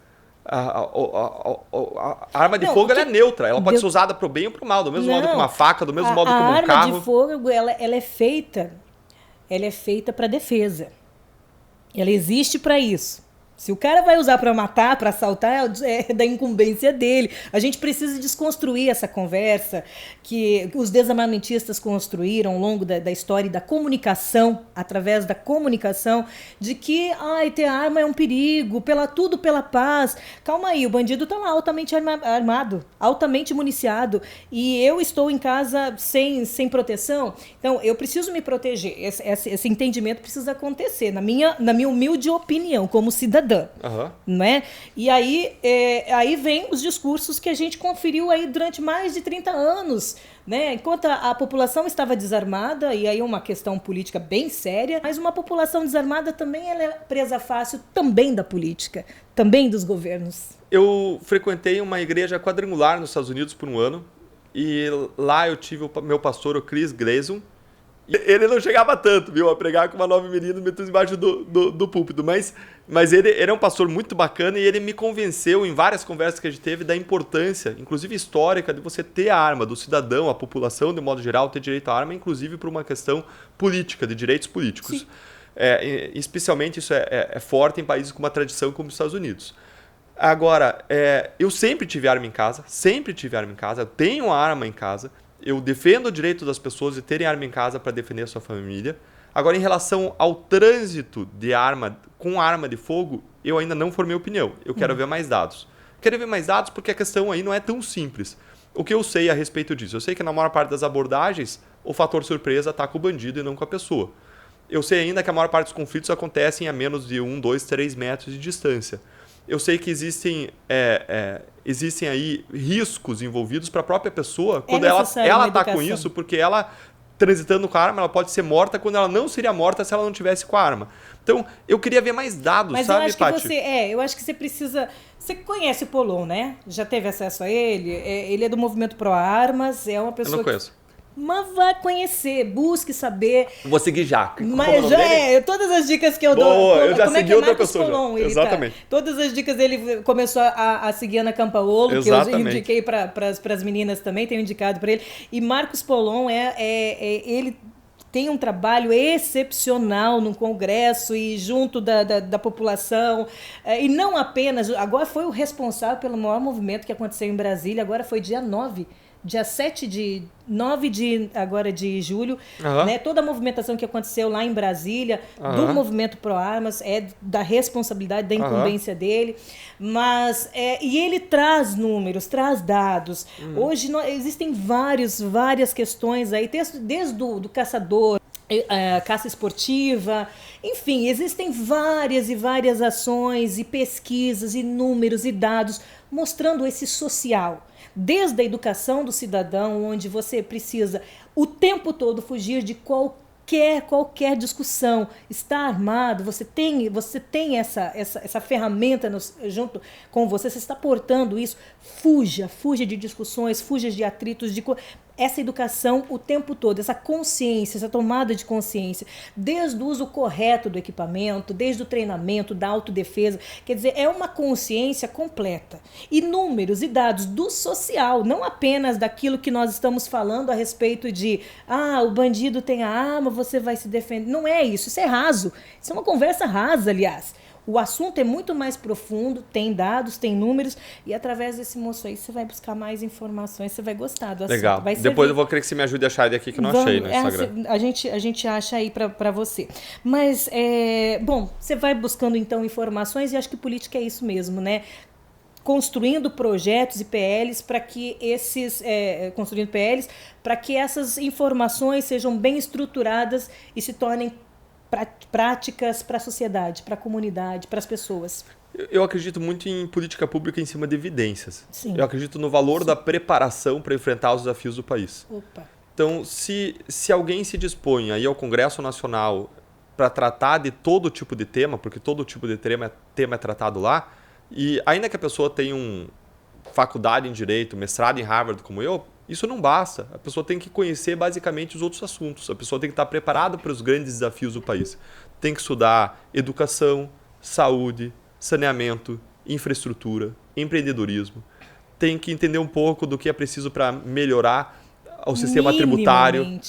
A arma de fogo ela é neutra, ela pode ser usada para o bem ou para o mal, do mesmo modo que uma faca, do mesmo modo que um carro. A arma de fogo ela é feita para defesa. Ela existe para isso. Se o cara vai usar para matar, para assaltar, é da incumbência dele. A gente precisa desconstruir essa conversa que os desarmamentistas construíram ao longo da história e da comunicação, através da comunicação, de que ter arma é um perigo, tudo pela paz. Calma aí, o bandido está lá altamente armado, altamente municiado, e eu estou em casa sem proteção. Então, eu preciso me proteger. Esse entendimento precisa acontecer, na minha humilde opinião, como cidadã. Não é? E aí vem os discursos que a gente conferiu aí durante mais de 30 anos, né? Enquanto a população estava desarmada, e aí é uma questão política bem séria, mas uma população desarmada também ela é presa fácil também da política, também dos governos. Eu frequentei uma igreja quadrangular nos Estados Unidos por um ano, e lá eu tive o meu pastor, o Chris Gleason. Ele não chegava tanto, viu, a pregar com uma nova menina metendo embaixo do púlpito, mas ele é um pastor muito bacana e ele me convenceu em várias conversas que a gente teve da importância, inclusive histórica, de você ter a arma, do cidadão, a população de modo geral ter direito à arma, inclusive por uma questão política, de direitos políticos. Especialmente isso é forte em países com uma tradição como os Estados Unidos. Agora, eu sempre tive arma em casa, eu tenho arma em casa. Eu defendo o direito das pessoas de terem arma em casa para defender a sua família. Agora, em relação ao trânsito de arma com arma de fogo, eu ainda não formei opinião. Eu quero ver mais dados. Quero ver mais dados porque a questão aí não é tão simples. O que eu sei a respeito disso? Eu sei que na maior parte das abordagens, o fator surpresa está com o bandido e não com a pessoa. Eu sei ainda que a maior parte dos conflitos acontecem a menos de 1, 2, 3 metros de distância. Eu sei que existem aí riscos envolvidos para a própria pessoa quando ela está com isso, porque ela, transitando com a arma, ela pode ser morta quando ela não seria morta se ela não tivesse com a arma. Então, eu queria ver mais dados, sabe, Paty? Eu acho que você precisa... Você conhece o Polon, né? Já teve acesso a ele? Ele é do Movimento Pro Armas, é uma pessoa... Eu não conheço. Mas vai conhecer, busque saber. Vou seguir Jaque. Mas todas as dicas que eu dou. Eu já segui outra pessoa. Polon, exatamente. Todas as dicas ele começou a seguir a Ana Campaolo, exatamente, que eu indiquei para as meninas também, tenho indicado para ele. E Marcos Polon ele tem um trabalho excepcional no Congresso e junto da população, e não apenas, agora foi o responsável pelo maior movimento que aconteceu em Brasília, agora foi dia 9 de julho, né? Toda a movimentação que aconteceu lá em Brasília, do movimento Pró-Armas, é da responsabilidade, da incumbência dele, mas e ele traz números, traz dados. Hoje existem várias questões aí, desde o do caçador, caça esportiva, enfim, existem várias ações e pesquisas e números e dados mostrando esse social. Desde a educação do cidadão, onde você precisa o tempo todo fugir de qualquer discussão, está armado, você tem essa ferramenta junto com você está portando isso, fuja de discussões, fuja de atritos, essa educação o tempo todo, essa consciência, essa tomada de consciência, desde o uso correto do equipamento, desde o treinamento, da autodefesa, quer dizer, é uma consciência completa. E números e dados do social, não apenas daquilo que nós estamos falando a respeito de, o bandido tem a arma, você vai se defender. Não é isso, isso é raso. Isso é uma conversa rasa, aliás. O assunto é muito mais profundo, tem dados, tem números, e através desse moço aí você vai buscar mais informações, você vai gostar do assunto. Legal. Depois eu vou querer que você me ajude a achar ele aqui que eu não achei no Instagram. A gente acha aí para você. Mas, você vai buscando então informações, e acho que política é isso mesmo, né? Construindo projetos e PLs para que essas informações sejam bem estruturadas e se tornem práticas para a sociedade, para a comunidade, para as pessoas. Eu acredito muito em política pública em cima de evidências. Sim. Eu acredito no valor da preparação para enfrentar os desafios do país. Opa. Então, se alguém se dispõe a ir ao Congresso Nacional para tratar de todo tipo de tema, porque todo tipo de tema é tratado lá, e ainda que a pessoa tenha faculdade em Direito, mestrado em Harvard como eu, isso não basta. A pessoa tem que conhecer basicamente os outros assuntos. A pessoa tem que estar preparada para os grandes desafios do país. Tem que estudar educação, saúde, saneamento, infraestrutura, empreendedorismo. Tem que entender um pouco do que é preciso para melhorar o sistema tributário,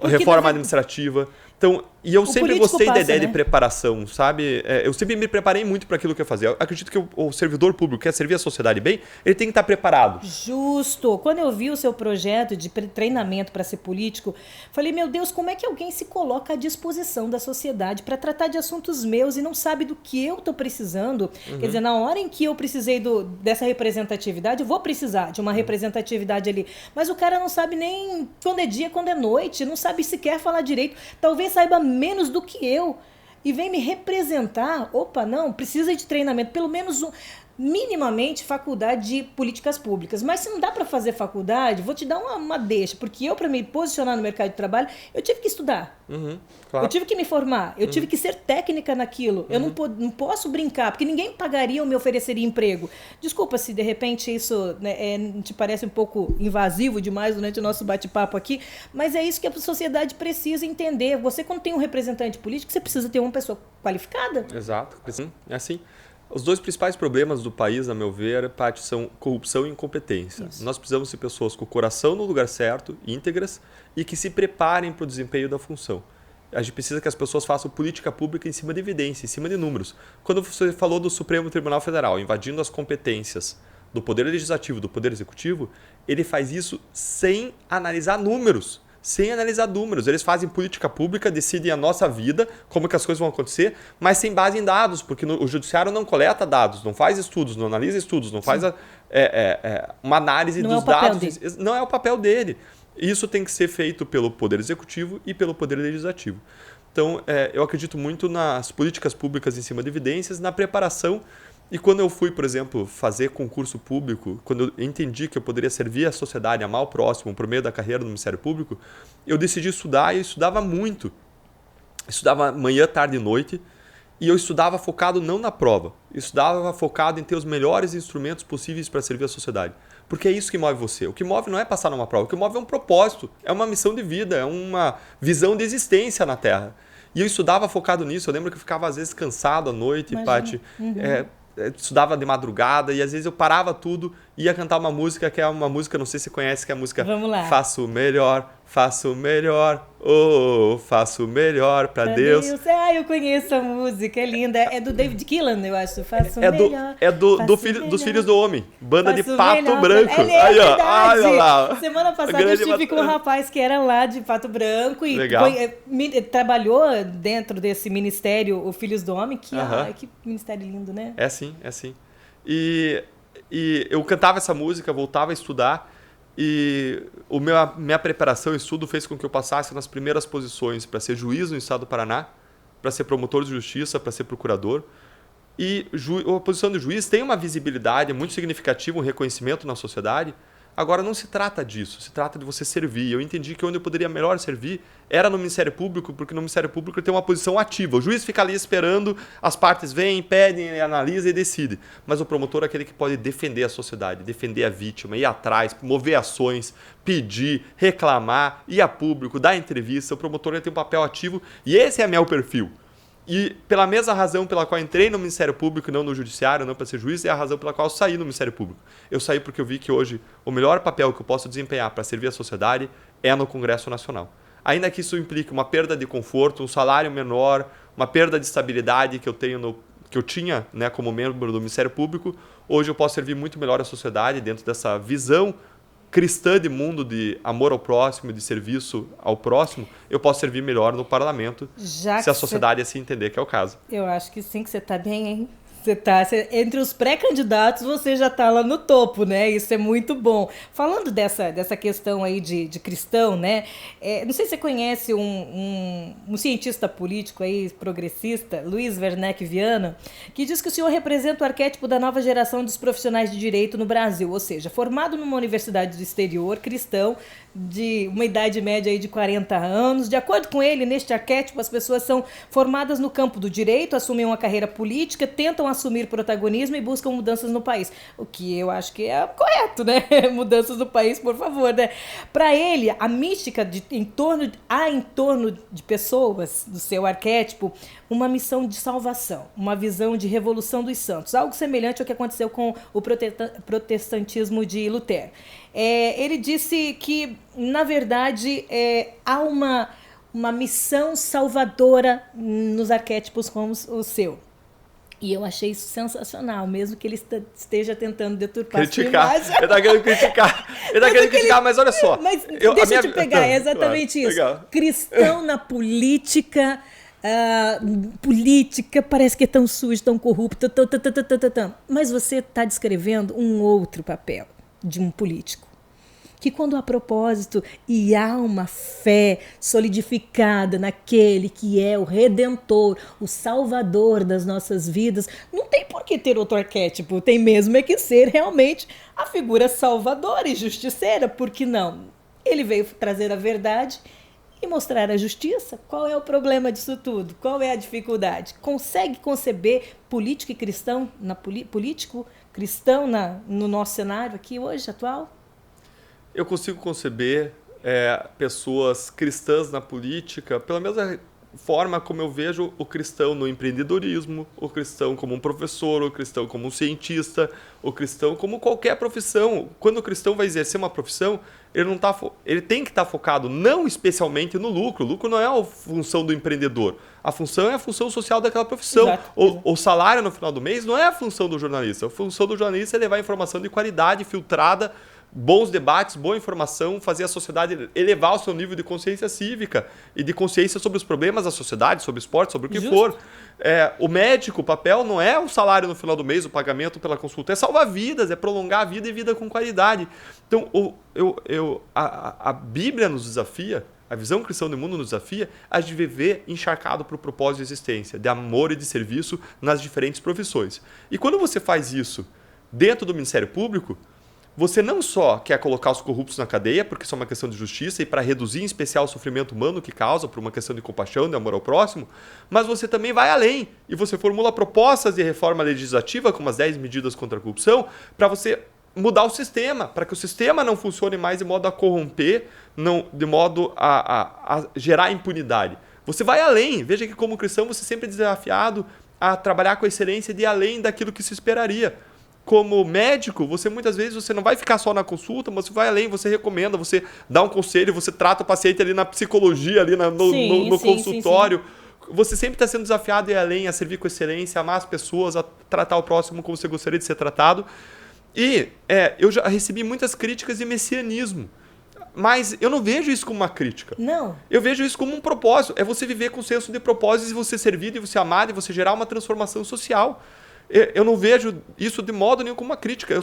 reforma administrativa. Então, e eu sempre gostei da ideia de preparação, sabe? Eu sempre me preparei muito para aquilo que eu fazia. Eu acredito que o servidor público quer servir a sociedade bem, ele tem que estar preparado. Justo. Quando eu vi o seu projeto de treinamento para ser político, falei, meu Deus, como é que alguém se coloca à disposição da sociedade para tratar de assuntos meus e não sabe do que eu estou precisando? Quer dizer, na hora em que eu precisei dessa representatividade, eu vou precisar de uma representatividade ali. Mas o cara não sabe nem quando é dia, quando é noite, não sabe sequer falar direito. Talvez saiba menos do que eu e vem me representar. Opa, não, precisa de treinamento, pelo menos minimamente faculdade de políticas públicas. Mas se não dá para fazer faculdade, vou te dar uma deixa, porque eu, para me posicionar no mercado de trabalho, eu tive que estudar. Claro. Eu tive que me formar, eu tive que ser técnica naquilo. Eu não posso brincar, porque ninguém pagaria ou me ofereceria emprego. Desculpa se de repente isso, né, te parece um pouco invasivo demais durante o nosso bate-papo aqui, mas é isso que a sociedade precisa entender. Você, quando tem um representante político, você precisa ter uma pessoa qualificada. Exato, é assim. Os dois principais problemas do país, a meu ver, Paty, são corrupção e incompetência. Isso. Nós precisamos de pessoas com o coração no lugar certo, íntegras, e que se preparem para o desempenho da função. A gente precisa que as pessoas façam política pública em cima de evidência, em cima de números. Quando você falou do Supremo Tribunal Federal invadindo as competências do Poder Legislativo e do Poder Executivo, ele faz isso sem analisar números. Eles fazem política pública, decidem a nossa vida, como que as coisas vão acontecer, mas sem base em dados, porque o judiciário não coleta dados, não faz estudos, não analisa estudos, não faz uma análise dos dados. Não é o papel dele. Isso tem que ser feito pelo Poder Executivo e pelo Poder Legislativo. Então, eu acredito muito nas políticas públicas em cima de evidências, na preparação. E quando eu fui, por exemplo, fazer concurso público, quando eu entendi que eu poderia servir a sociedade, amar o próximo por meio da carreira no Ministério Público, eu decidi estudar e eu estudava muito. Estudava manhã, tarde e noite. E eu estudava focado não na prova. Eu estudava focado em ter os melhores instrumentos possíveis para servir a sociedade. Porque é isso que move você. O que move não é passar numa prova. O que move é um propósito, é uma missão de vida, é uma visão de existência na Terra. E eu estudava focado nisso. Eu lembro que eu ficava às vezes cansado à noite, Paty. Estudava de madrugada e às vezes eu parava tudo e ia cantar uma música que é uma música, não sei se você conhece, que é a música Faço Melhor faço melhor, oh, faço melhor pra Deus. Eu conheço a música, é linda. É do David Gillan, eu acho. Faço melhor. Dos Filhos do Homem, banda faço de Pato melhor, Branco. Aí, ó, olha lá. Semana passada eu estive com um rapaz que era lá de Pato Branco e trabalhou dentro desse ministério, o Filhos do Homem. Que ministério lindo, né? É sim. E eu cantava essa música, voltava a estudar. E minha preparação e estudo fez com que eu passasse nas primeiras posições para ser juiz no estado do Paraná, para ser promotor de justiça, para ser procurador. E a posição de juiz tem uma visibilidade muito significativa, um reconhecimento na sociedade. Agora, não se trata disso, se trata de você servir. Eu entendi que onde eu poderia melhor servir era no Ministério Público, porque no Ministério Público ele tem uma posição ativa. O juiz fica ali esperando, as partes vêm, pedem, analisa e decide. Mas o promotor é aquele que pode defender a sociedade, defender a vítima, ir atrás, mover ações, pedir, reclamar, ir a público, dar entrevista. O promotor ele tem um papel ativo e esse é meu perfil. E pela mesma razão pela qual entrei no Ministério Público e não no Judiciário, não para ser juiz, é a razão pela qual eu saí no Ministério Público. Eu saí porque eu vi que hoje o melhor papel que eu posso desempenhar para servir a sociedade é no Congresso Nacional. Ainda que isso implique uma perda de conforto, um salário menor, uma perda de estabilidade que eu tinha, né, como membro do Ministério Público, hoje eu posso servir muito melhor a sociedade dentro dessa visão cristã de mundo, de amor ao próximo, de serviço ao próximo, eu posso servir melhor no parlamento, se a sociedade assim entender que é o caso. Eu acho que sim, que você está bem, hein? Entre os pré-candidatos, você já está lá no topo, né? Isso é muito bom. Falando dessa questão aí de cristão, né? Não sei se você conhece um cientista político aí, progressista, Luiz Werneck Viana, que diz que o senhor representa o arquétipo da nova geração dos profissionais de direito no Brasil, ou seja, formado numa universidade do exterior, cristão, de uma idade média aí de 40 anos. De acordo com ele, neste arquétipo, as pessoas são formadas no campo do direito, assumem uma carreira política, tentam assumir protagonismo e buscam mudanças no país. O que eu acho que é correto, né? Mudanças no país, por favor, né? Para ele, a mística em torno de pessoas, do seu arquétipo, uma missão de salvação, uma visão de revolução dos santos, algo semelhante ao que aconteceu com o protestantismo de Lutero. Ele disse que, na verdade, há uma missão salvadora nos arquétipos como o seu. E eu achei isso sensacional, mesmo que ele esteja tentando deturpar a sua imagem. Ele está querendo criticar. Ele está querendo criticar, mas olha só. Mas deixa eu te pegar, é exatamente isso. Legal. Cristão na política... política parece que é tão suja, tão corrupta, mas você está descrevendo um outro papel de um político, que quando há propósito e há uma fé solidificada naquele que é o Redentor, o Salvador das nossas vidas, não tem por que ter outro arquétipo, tem mesmo que ser realmente a figura salvadora e justiceira, porque não? Ele veio trazer a verdade e mostrar a justiça. Qual é o problema disso tudo? Qual é a dificuldade? Consegue conceber político e cristão, político cristão no nosso cenário aqui hoje, atual? Eu consigo conceber pessoas cristãs na política pela mesma forma como eu vejo o cristão no empreendedorismo, o cristão como um professor, o cristão como um cientista, o cristão como qualquer profissão. Quando o cristão vai exercer uma profissão, ele tem que estar focado não especialmente no lucro. O lucro não é a função do empreendedor. A função é a função social daquela profissão. Exato. O salário no final do mês não é a função do jornalista. A função do jornalista é levar informação de qualidade, filtrada, bons debates, boa informação, fazer a sociedade elevar o seu nível de consciência cívica e de consciência sobre os problemas da sociedade, sobre o esporte, sobre o que for. O médico, o papel não é o salário no final do mês, o pagamento pela consulta, é salvar vidas, é prolongar a vida e vida com qualidade. Então, a Bíblia nos desafia, a visão cristã do mundo nos desafia a de viver encharcado para o propósito de existência, de amor e de serviço nas diferentes profissões. E quando você faz isso dentro do Ministério Público, você não só quer colocar os corruptos na cadeia, porque isso é uma questão de justiça e para reduzir em especial o sofrimento humano que causa por uma questão de compaixão, de amor ao próximo, mas você também vai além e você formula propostas de reforma legislativa, como as 10 medidas contra a corrupção, para você mudar o sistema, para que o sistema não funcione mais de modo a corromper, de modo a gerar impunidade. Você vai além. Veja que como cristão você sempre é desafiado a trabalhar com excelência de além daquilo que se esperaria. como médico, você muitas vezes você não vai ficar só na consulta, mas você vai além, você recomenda, você dá um conselho, você trata o paciente ali na psicologia, ali no consultório. Sim. Você sempre está sendo desafiado a ir além, a servir com excelência, a amar as pessoas, a tratar o próximo como você gostaria de ser tratado. E eu já recebi muitas críticas de messianismo. Mas eu não vejo isso como uma crítica. Não. Eu vejo isso como um propósito. É você viver com senso de propósito, e você servir, e você amar, e você gerar uma transformação social. Eu não vejo isso de modo nenhum como uma crítica.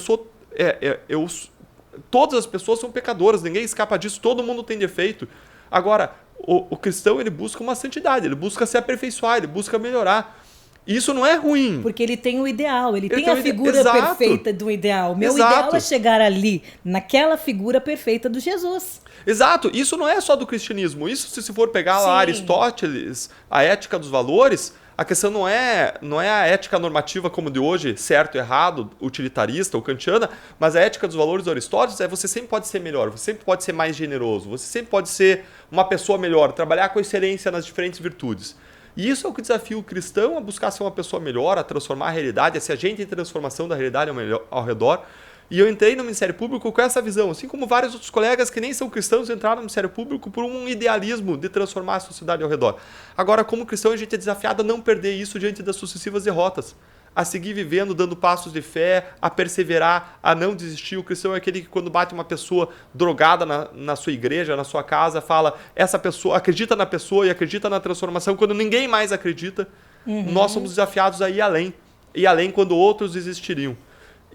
Todas as pessoas são pecadoras, ninguém escapa disso, todo mundo tem defeito. Agora, o cristão, ele busca uma santidade, ele busca se aperfeiçoar, ele busca melhorar. E isso não é ruim. Porque ele tem o ideal, ele tem a figura perfeita do ideal. Meu ideal é chegar ali, naquela figura perfeita do Jesus. Exato. Isso não é só do cristianismo. Isso, se for pegar lá Aristóteles, a ética dos valores, a questão não é a ética normativa como de hoje, certo, errado, utilitarista ou kantiana, mas a ética dos valores do Aristóteles é você sempre pode ser melhor, você sempre pode ser mais generoso, você sempre pode ser uma pessoa melhor, trabalhar com excelência nas diferentes virtudes. E isso é o que desafia o cristão a buscar ser uma pessoa melhor, a transformar a realidade, a ser agente em transformação da realidade ao redor. E eu entrei no Ministério Público com essa visão, assim como vários outros colegas que nem são cristãos entraram no Ministério Público por um idealismo de transformar a sociedade ao redor. Agora, como cristão, a gente é desafiado a não perder isso diante das sucessivas derrotas, a seguir vivendo, dando passos de fé, a perseverar, a não desistir. O cristão é aquele que, quando bate uma pessoa drogada na sua igreja, na sua casa, fala, essa pessoa acredita na pessoa e acredita na transformação. Quando ninguém mais acredita, nós somos desafiados a ir além quando outros desistiriam.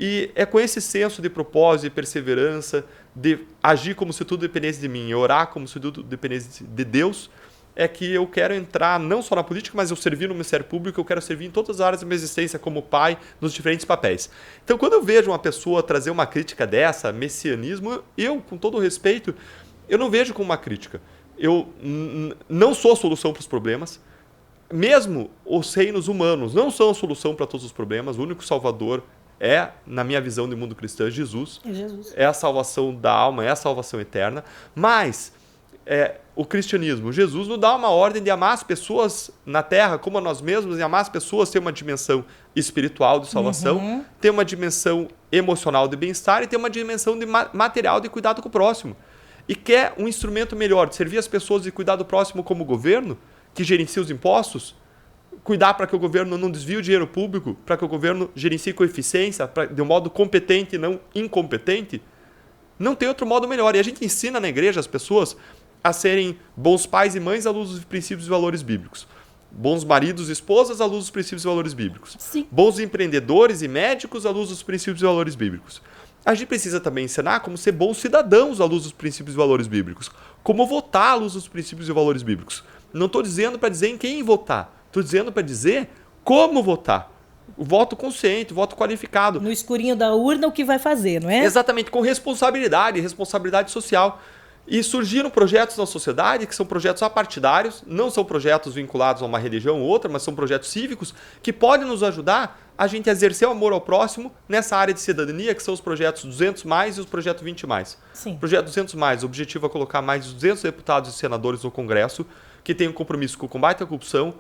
E é com esse senso de propósito e perseverança, de agir como se tudo dependesse de mim, orar como se tudo dependesse de Deus, é que eu quero entrar não só na política, mas eu servir no Ministério Público, eu quero servir em todas as áreas da minha existência como pai, nos diferentes papéis. Então, quando eu vejo uma pessoa trazer uma crítica dessa, messianismo, eu, com todo o respeito, eu não vejo como uma crítica. Eu não sou a solução para os problemas. Mesmo os reinos humanos não são a solução para todos os problemas. O único salvador na minha visão de mundo cristão, Jesus. É a salvação da alma, é a salvação eterna. Mas o cristianismo, Jesus nos dá uma ordem de amar as pessoas na terra como a nós mesmos, e amar as pessoas tem uma dimensão espiritual de salvação, tem uma dimensão emocional de bem-estar e tem uma dimensão de material de cuidado com o próximo. E quer um instrumento melhor de servir as pessoas e cuidar do próximo como o governo, que gerencia os impostos, cuidar para que o governo não desvie o dinheiro público, para que o governo gerencie com eficiência, de um modo competente e não incompetente, não tem outro modo melhor. E a gente ensina na igreja as pessoas a serem bons pais e mães à luz dos princípios e valores bíblicos. Bons maridos e esposas à luz dos princípios e valores bíblicos. Sim. Bons empreendedores e médicos à luz dos princípios e valores bíblicos. A gente precisa também ensinar como ser bons cidadãos à luz dos princípios e valores bíblicos. Como votar à luz dos princípios e valores bíblicos. Não estou dizendo para dizer em quem votar. Estou dizendo para dizer como votar. O voto consciente, o voto qualificado. No escurinho da urna, o que vai fazer, não é? Exatamente, com responsabilidade social. E surgiram projetos na sociedade que são projetos apartidários, não são projetos vinculados a uma religião ou outra, mas são projetos cívicos que podem nos ajudar a gente a exercer o amor ao próximo nessa área de cidadania, que são os projetos 200+, e os projetos 20+. Sim. O projeto 200+, o objetivo é colocar mais de 200 deputados e senadores no Congresso, que têm um compromisso com o combate à corrupção,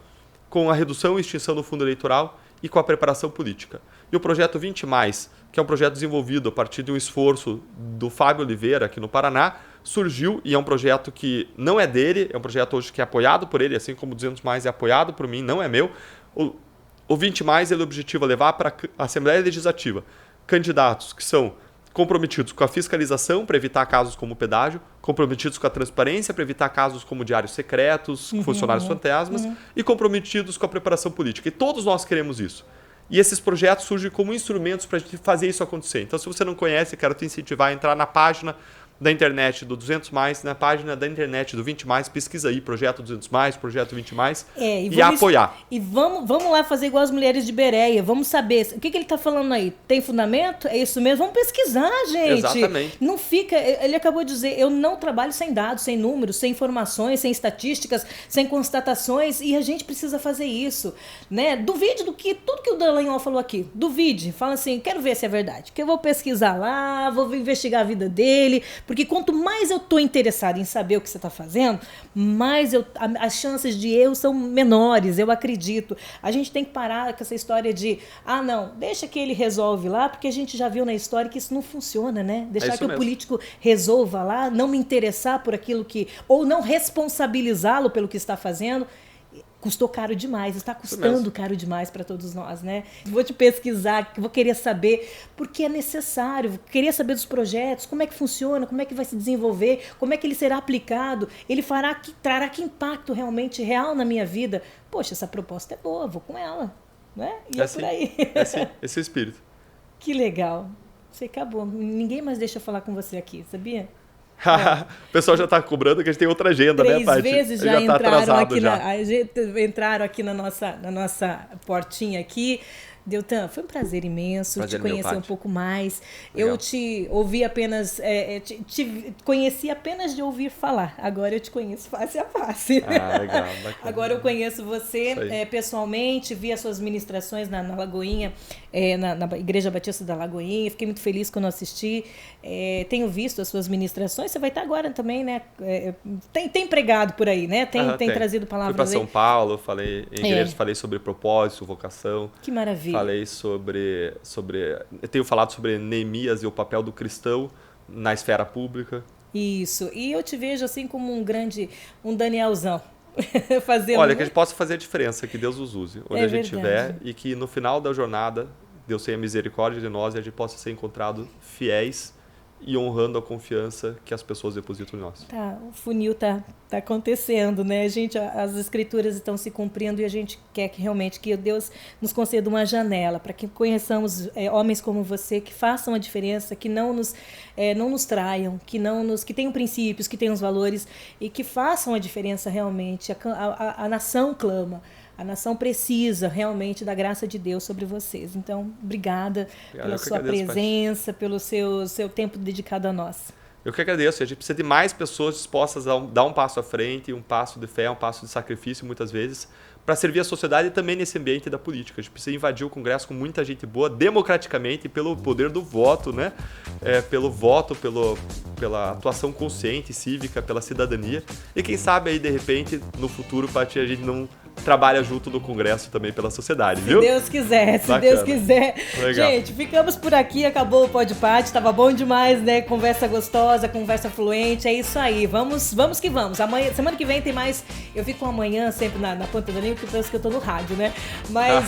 com a redução e extinção do fundo eleitoral e com a preparação política. E o projeto 20+, que é um projeto desenvolvido a partir de um esforço do Fábio Oliveira, aqui no Paraná, surgiu, e é um projeto que não é dele, é um projeto hoje que é apoiado por ele, assim como o 200+ é apoiado por mim, não é meu. O 20+, ele objetiva levar para a Assembleia Legislativa candidatos que são comprometidos com a fiscalização para evitar casos como o pedágio, comprometidos com a transparência para evitar casos como diários secretos, funcionários fantasmas, e comprometidos com a preparação política. E todos nós queremos isso. E esses projetos surgem como instrumentos para a gente fazer isso acontecer. Então, se você não conhece, quero te incentivar a entrar na página da internet do 200+, na página da internet do 20+, pesquisa aí, projeto 200+, projeto 20+, e apoiar. E vamos lá fazer igual as mulheres de Bereia, vamos saber, o que ele está falando aí? Tem fundamento? É isso mesmo? Vamos pesquisar, gente. Exatamente. Não fica, ele acabou de dizer, eu não trabalho sem dados, sem números, sem informações, sem estatísticas, sem constatações, e a gente precisa fazer isso, né? Duvide tudo que o Dallagnol falou aqui, duvide, fala assim, quero ver se é verdade, que eu vou pesquisar lá, vou investigar a vida dele, Porque quanto mais eu tô interessada em saber o que você está fazendo, mais as chances de erro são menores, eu acredito. A gente tem que parar com essa história de, não, deixa que ele resolve lá, porque a gente já viu na história que isso não funciona, né? Deixar que o político resolva lá, não me interessar por aquilo ou não responsabilizá-lo pelo que está fazendo. Custou caro demais, está custando caro demais para todos nós, né? Vou te pesquisar, vou querer saber, porque é necessário, vou querer saber dos projetos, como é que funciona, como é que vai se desenvolver, como é que ele será aplicado, ele trará que impacto realmente real na minha vida. Poxa, essa proposta é boa, vou com ela, né? E assim, por aí. Esse é o espírito. Que legal. Você acabou, ninguém mais deixa eu falar com você aqui, sabia? O pessoal já está cobrando que a gente tem outra agenda, 3 né, Paty? vezes já entraram aqui na nossa portinha aqui. Deltan, foi um prazer imenso te conhecer um pouco mais. Legal. Eu te ouvi apenas, te conheci apenas de ouvir falar. Agora eu te conheço face a face. Legal, bacana. Agora eu conheço você pessoalmente, vi as suas ministrações na Lagoinha, na Igreja Batista da Lagoinha. Fiquei muito feliz quando assisti. Tenho visto as suas ministrações. Você vai estar agora também, né? Tem pregado por aí, né? Tem trazido palavras. Fui para São Paulo, falei em igrejas, falei sobre propósito, vocação. Que maravilha. Falei sobre... Eu tenho falado sobre Neemias e o papel do cristão na esfera pública. Isso. E eu te vejo assim como um Danielzão. Olha, que a gente possa fazer a diferença, que Deus nos use, onde a gente estiver, e que no final da jornada, Deus tenha misericórdia de nós e a gente possa ser encontrado fiéis e honrando a confiança que as pessoas depositam em nós. O funil tá acontecendo, né? As escrituras estão se cumprindo e a gente quer que realmente que Deus nos conceda uma janela para que conheçamos homens como você que façam a diferença, que não nos traiam, que tenham princípios, que tenham os valores e que façam a diferença realmente. A nação clama. A nação precisa realmente da graça de Deus sobre vocês. Então, obrigada pela sua presença, pelo seu tempo dedicado a nós. Eu que agradeço. A gente precisa de mais pessoas dispostas a dar um passo à frente, um passo de fé, um passo de sacrifício, muitas vezes, para servir a sociedade e também nesse ambiente da política. A gente precisa invadir o Congresso com muita gente boa, democraticamente, pelo poder do voto, né? Pelo voto, pela atuação consciente, cívica, pela cidadania. E quem sabe aí, de repente, no futuro, Paty, a gente não trabalha junto no Congresso também pela sociedade, viu? Se Deus quiser, se Deus quiser. Legal. Gente, ficamos por aqui, acabou o Pode Paty, tava bom demais, né? Conversa gostosa, conversa fluente, é isso aí. Vamos que vamos. Semana que vem tem mais. Eu fico amanhã sempre na ponta da língua, porque penso que eu tô no rádio, né? Mas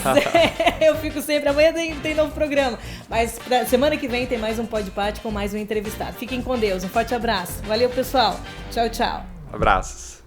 eu fico sempre, amanhã tem novo programa. Mas semana que vem tem mais um Pode Paty com mais um entrevistado. Fiquem com Deus, um forte abraço. Valeu, pessoal. Tchau, tchau. Abraços.